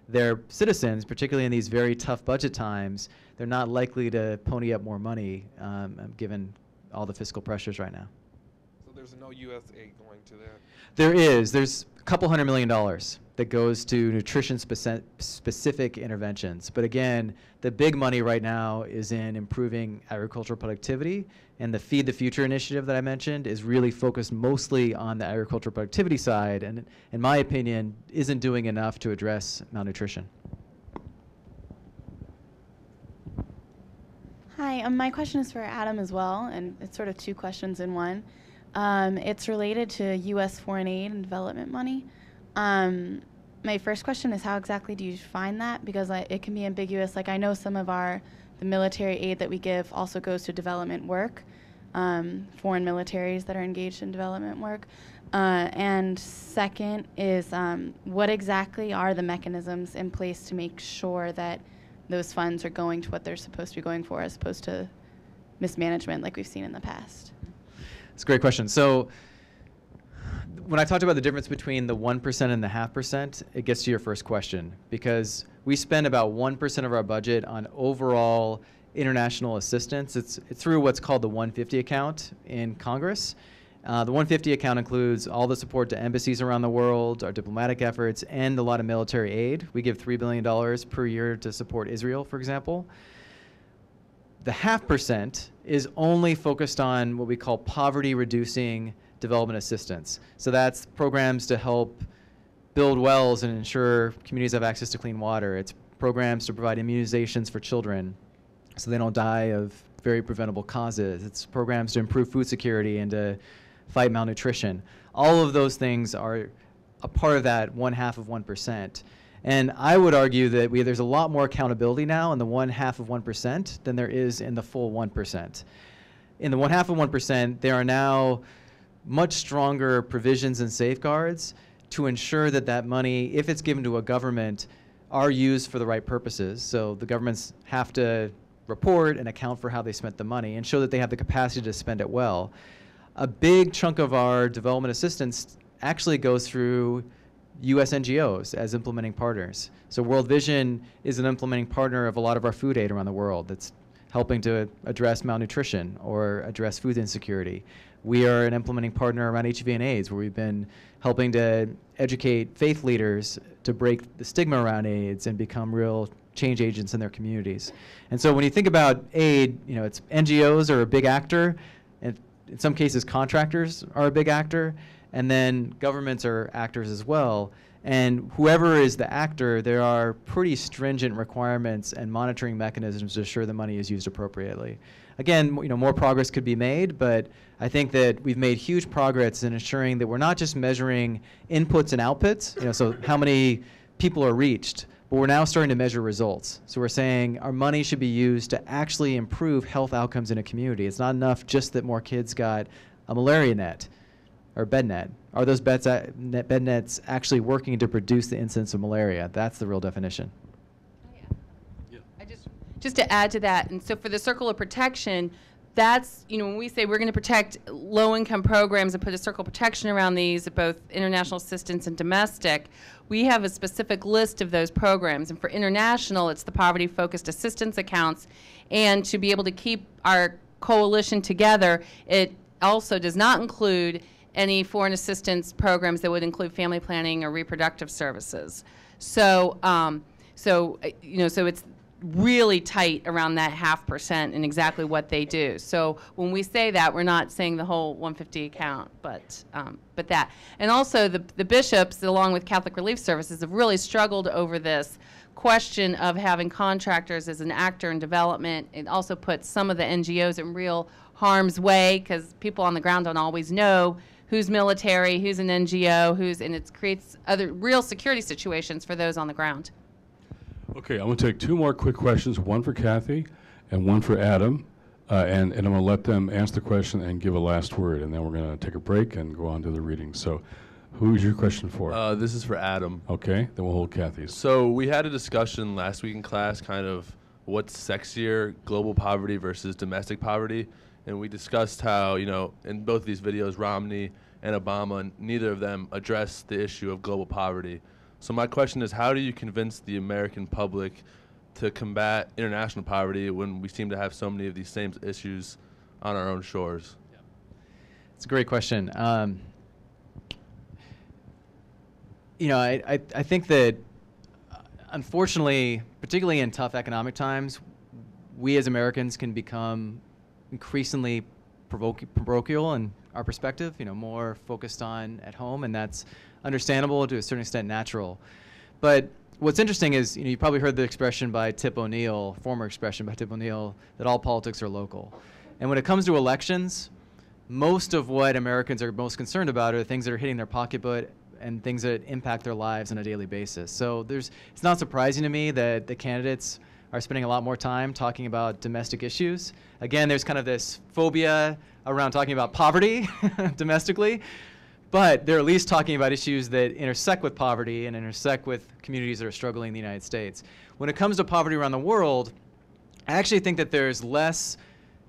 their citizens, particularly in these very tough budget times, they're not likely to pony up more money given all the fiscal pressures right now. So there's no U.S. aid going to that? There is. There's a couple $100 million that goes to nutrition-specific interventions. But again, the big money right now is in improving agricultural productivity, and the Feed the Future initiative that I mentioned is really focused mostly on the agricultural productivity side, and in my opinion, isn't doing enough to address malnutrition. Hi, my question is for Adam as well, and it's sort of two questions in one. It's related to U.S. foreign aid and development money. My first question is, how exactly do you find that? Because it can be ambiguous. Like, I know some of the military aid that we give also goes to development work, foreign militaries that are engaged in development work. And second is, what exactly are the mechanisms in place to make sure that those funds are going to what they're supposed to be going for, as opposed to mismanagement like we've seen in the past? It's a great question. So when I talked about the difference between the 1% and the 0.5%, it gets to your first question, because we spend about 1% of our budget on overall international assistance. It's through what's called the 150 account in Congress. The 150 account includes all the support to embassies around the world, our diplomatic efforts, and a lot of military aid. We give $3 billion per year to support Israel, for example. The 0.5% is only focused on what we call poverty-reducing development assistance. So that's programs to help build wells and ensure communities have access to clean water. It's programs to provide immunizations for children so they don't die of very preventable causes. It's programs to improve food security and to fight malnutrition. All of those things are a part of that 1/2 of 1%. And I would argue that there's a lot more accountability now in the 1/2 of 1% than there is in the full 1%. In the 1/2 of 1%, there are now much stronger provisions and safeguards to ensure that that money, if it's given to a government, are used for the right purposes. So the governments have to report and account for how they spent the money and show that they have the capacity to spend it well. A big chunk of our development assistance actually goes through U.S. NGOs as implementing partners. So World Vision is an implementing partner of a lot of our food aid around the world that's helping to address malnutrition or address food insecurity. We are an implementing partner around HIV and AIDS, where we've been helping to educate faith leaders to break the stigma around AIDS and become real change agents in their communities. And so when you think about aid, it's NGOs are a big actor, and in some cases contractors are a big actor, and then governments are actors as well. And whoever is the actor, there are pretty stringent requirements and monitoring mechanisms to ensure the money is used appropriately. Again, more progress could be made, but I think that we've made huge progress in ensuring that we're not just measuring inputs and outputs, so how many people are reached, but we're now starting to measure results. So we're saying our money should be used to actually improve health outcomes in a community. It's not enough just that more kids got a malaria net or bed net. Are those bed nets actually working to reduce the incidence of malaria? That's the real definition. Just to add to that, and so for the circle of protection, that's, when we say we're going to protect low-income programs and put a circle of protection around these, both international assistance and domestic, we have a specific list of those programs. And for international, it's the poverty-focused assistance accounts. And to be able to keep our coalition together, it also does not include any foreign assistance programs that would include family planning or reproductive services. So, so it's really tight around that 0.5% and exactly what they do. So when we say that, we're not saying the whole 150 account, but that. And also the bishops, along with Catholic Relief Services, have really struggled over this question of having contractors as an actor in development. It also puts some of the NGOs in real harm's way because people on the ground don't always know who's military, who's an NGO, and it creates other real security situations for those on the ground. Okay, I'm going to take 2 more quick questions, one for Kathy and one for Adam, and I'm going to let them answer the question and give a last word, and then we're going to take a break and go on to the reading. So who's your question for? This is for Adam. Okay, then we'll hold Kathy's. So we had a discussion last week in class, kind of what's sexier, global poverty versus domestic poverty, and we discussed how, in both these videos, Romney and Obama, neither of them addressed the issue of global poverty. So my question is, how do you convince the American public to combat international poverty when we seem to have so many of these same issues on our own shores? Yeah. It's a great question. I think that, unfortunately, particularly in tough economic times, we as Americans can become increasingly parochial in our perspective, more focused on at home, and that's understandable, to a certain extent natural. But what's interesting is, you probably heard the expression by Tip O'Neill, former expression by Tip O'Neill, that all politics are local. And when it comes to elections, most of what Americans are most concerned about are things that are hitting their pocketbook and things that impact their lives on a daily basis. So it's not surprising to me that the candidates are spending a lot more time talking about domestic issues. Again, there's kind of this phobia around talking about poverty domestically, but they're at least talking about issues that intersect with poverty and intersect with communities that are struggling in the United States. When it comes to poverty around the world, I actually think that there's less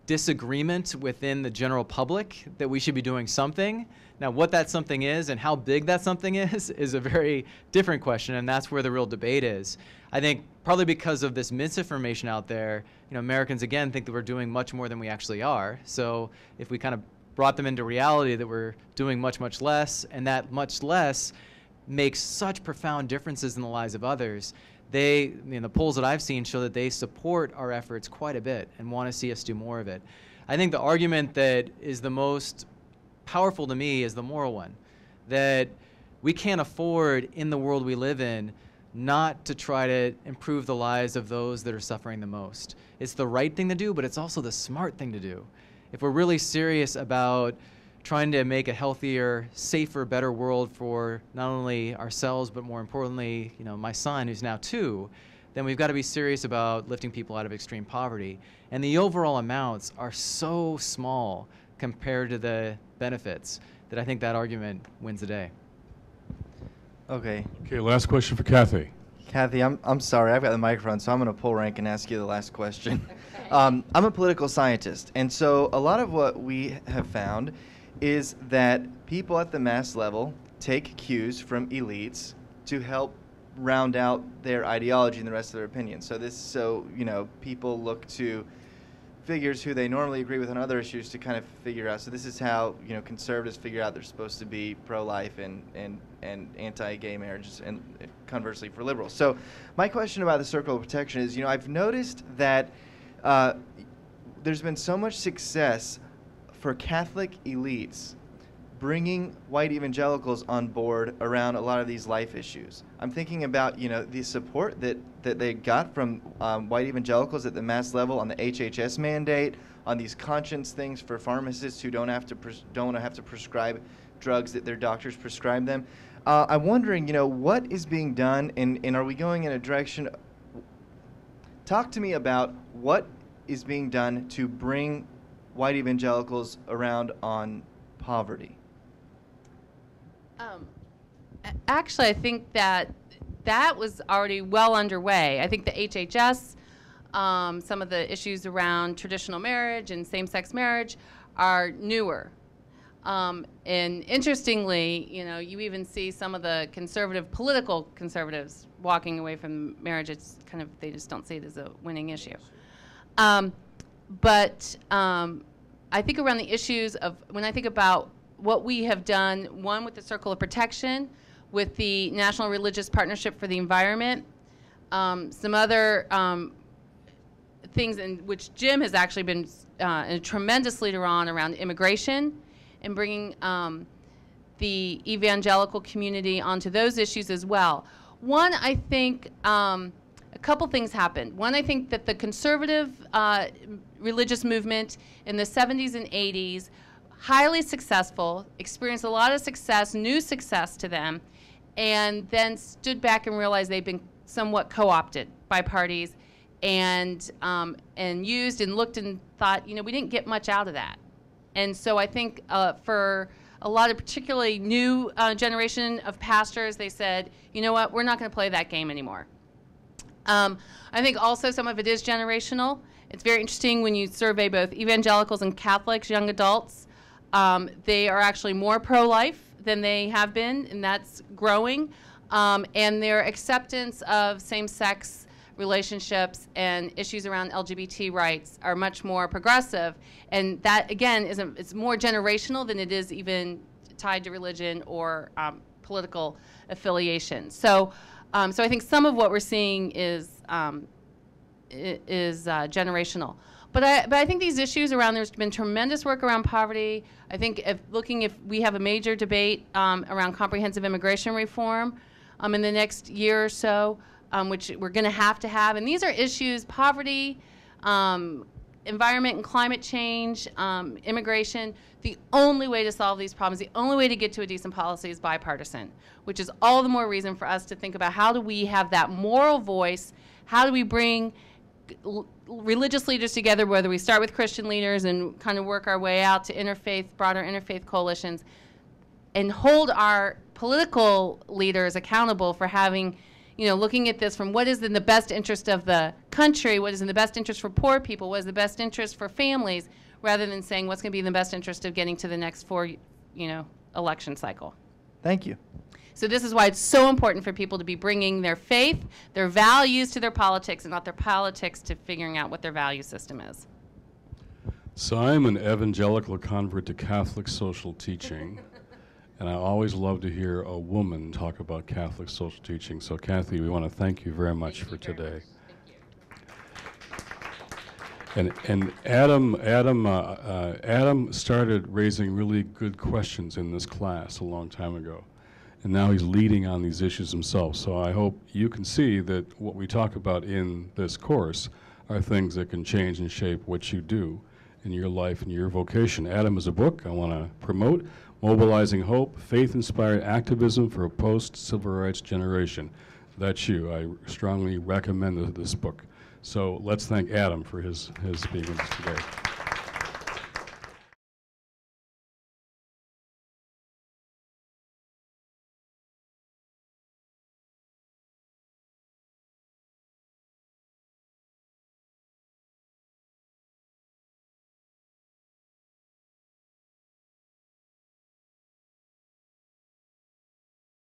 disagreement within the general public that we should be doing something. Now, what that something is and how big that something is a very different question, and that's where the real debate is. I think probably because of this misinformation out there, Americans, again, think that we're doing much more than we actually are. So if we kind of brought them into reality that we're doing much, much less, and that much less makes such profound differences in the lives of others, the polls that I've seen show that they support our efforts quite a bit and want to see us do more of it. I think the argument that is the most powerful to me is the moral one, that we can't afford, in the world we live in, not to try to improve the lives of those that are suffering the most. It's the right thing to do, but it's also the smart thing to do. If we're really serious about trying to make a healthier, safer, better world for not only ourselves, but more importantly, my son, who's now 2, then we've got to be serious about lifting people out of extreme poverty. And the overall amounts are so small compared to the benefits that I think that argument wins the day. Okay. Okay, last question for Kathy. Kathy, I'm sorry, I've got the microphone, so I'm going to pull rank and ask you the last question. I'm a political scientist, and so a lot of what we have found is that people at the mass level take cues from elites to help round out their ideology and the rest of their opinions. So people look to figures who they normally agree with on other issues to kind of figure out. So this is how conservatives figure out they're supposed to be pro-life and anti-gay marriages, and conversely for liberals. So my question about the circle of protection is, I've noticed that there's been so much success for Catholic elites bringing white evangelicals on board around a lot of these life issues. I'm thinking about, the support that they got from white evangelicals at the mass level on the HHS mandate, on these conscience things for pharmacists who don't have to prescribe drugs that their doctors prescribe them. I'm wondering, what is being done, and are we going in a direction? Talk to me about what is being done to bring white evangelicals around on poverty. Actually, I think that was already well underway. I think the HHS, some of the issues around traditional marriage and same-sex marriage are newer. And interestingly, you even see some of the political conservatives walking away from marriage. It's kind of, they just don't see it as a winning issue. But I think around the issues of, when I think about what we have done, one with the Circle of Protection, with the National Religious Partnership for the Environment, some other things in which Jim has actually been a tremendous leader on around immigration and bringing the evangelical community onto those issues as well. One, I think a couple things happened. One, I think that the conservative religious movement in the 70s and 80s, highly successful, experienced a lot of success, new success to them, and then stood back and realized they've been somewhat co-opted by parties and used and looked and thought, we didn't get much out of that. And so I think for a lot of particularly new generation of pastors, they said, you know what, we're not going to play that game anymore. I think also some of it is generational. It's very interesting when you survey both evangelicals and Catholics, young adults. They are actually more pro-life than they have been, and that's growing. And their acceptance of same-sex relationships and issues around LGBT rights are much more progressive. And that, again, it's more generational than it is even tied to religion or political affiliation. So I think some of what we're seeing is generational. But I think these issues around, there's been tremendous work around poverty. I think if we have a major debate around comprehensive immigration reform in the next year or so, which we're going to have. And these are issues, poverty, environment and climate change, immigration. The only way to solve these problems, the only way to get to a decent policy is bipartisan, which is all the more reason for us to think about how do we have that moral voice, how do we bring religious leaders together, whether we start with Christian leaders and kind of work our way out to broader interfaith coalitions, and hold our political leaders accountable for having, looking at this from what is in the best interest of the country, what is in the best interest for poor people, what is the best interest for families, rather than saying what's going to be in the best interest of getting to the next election cycle. Thank you. So this is why it's so important for people to be bringing their faith, their values to their politics, and not their politics to figuring out what their value system is. So I'm an evangelical convert to Catholic social teaching, and I always love to hear a woman talk about Catholic social teaching. So Kathy, we want to thank you very much for today. And Adam started raising really good questions in this class a long time ago. and now he's leading on these issues himself. So I hope you can see that what we talk about in this course are things that can change and shape what you do in your life and your vocation. Adam is a book I want to promote, Mobilizing Hope, Faith-Inspired Activism for a Post-Civil Rights Generation. That's you. I strongly recommend this book. So let's thank Adam for his being with us today.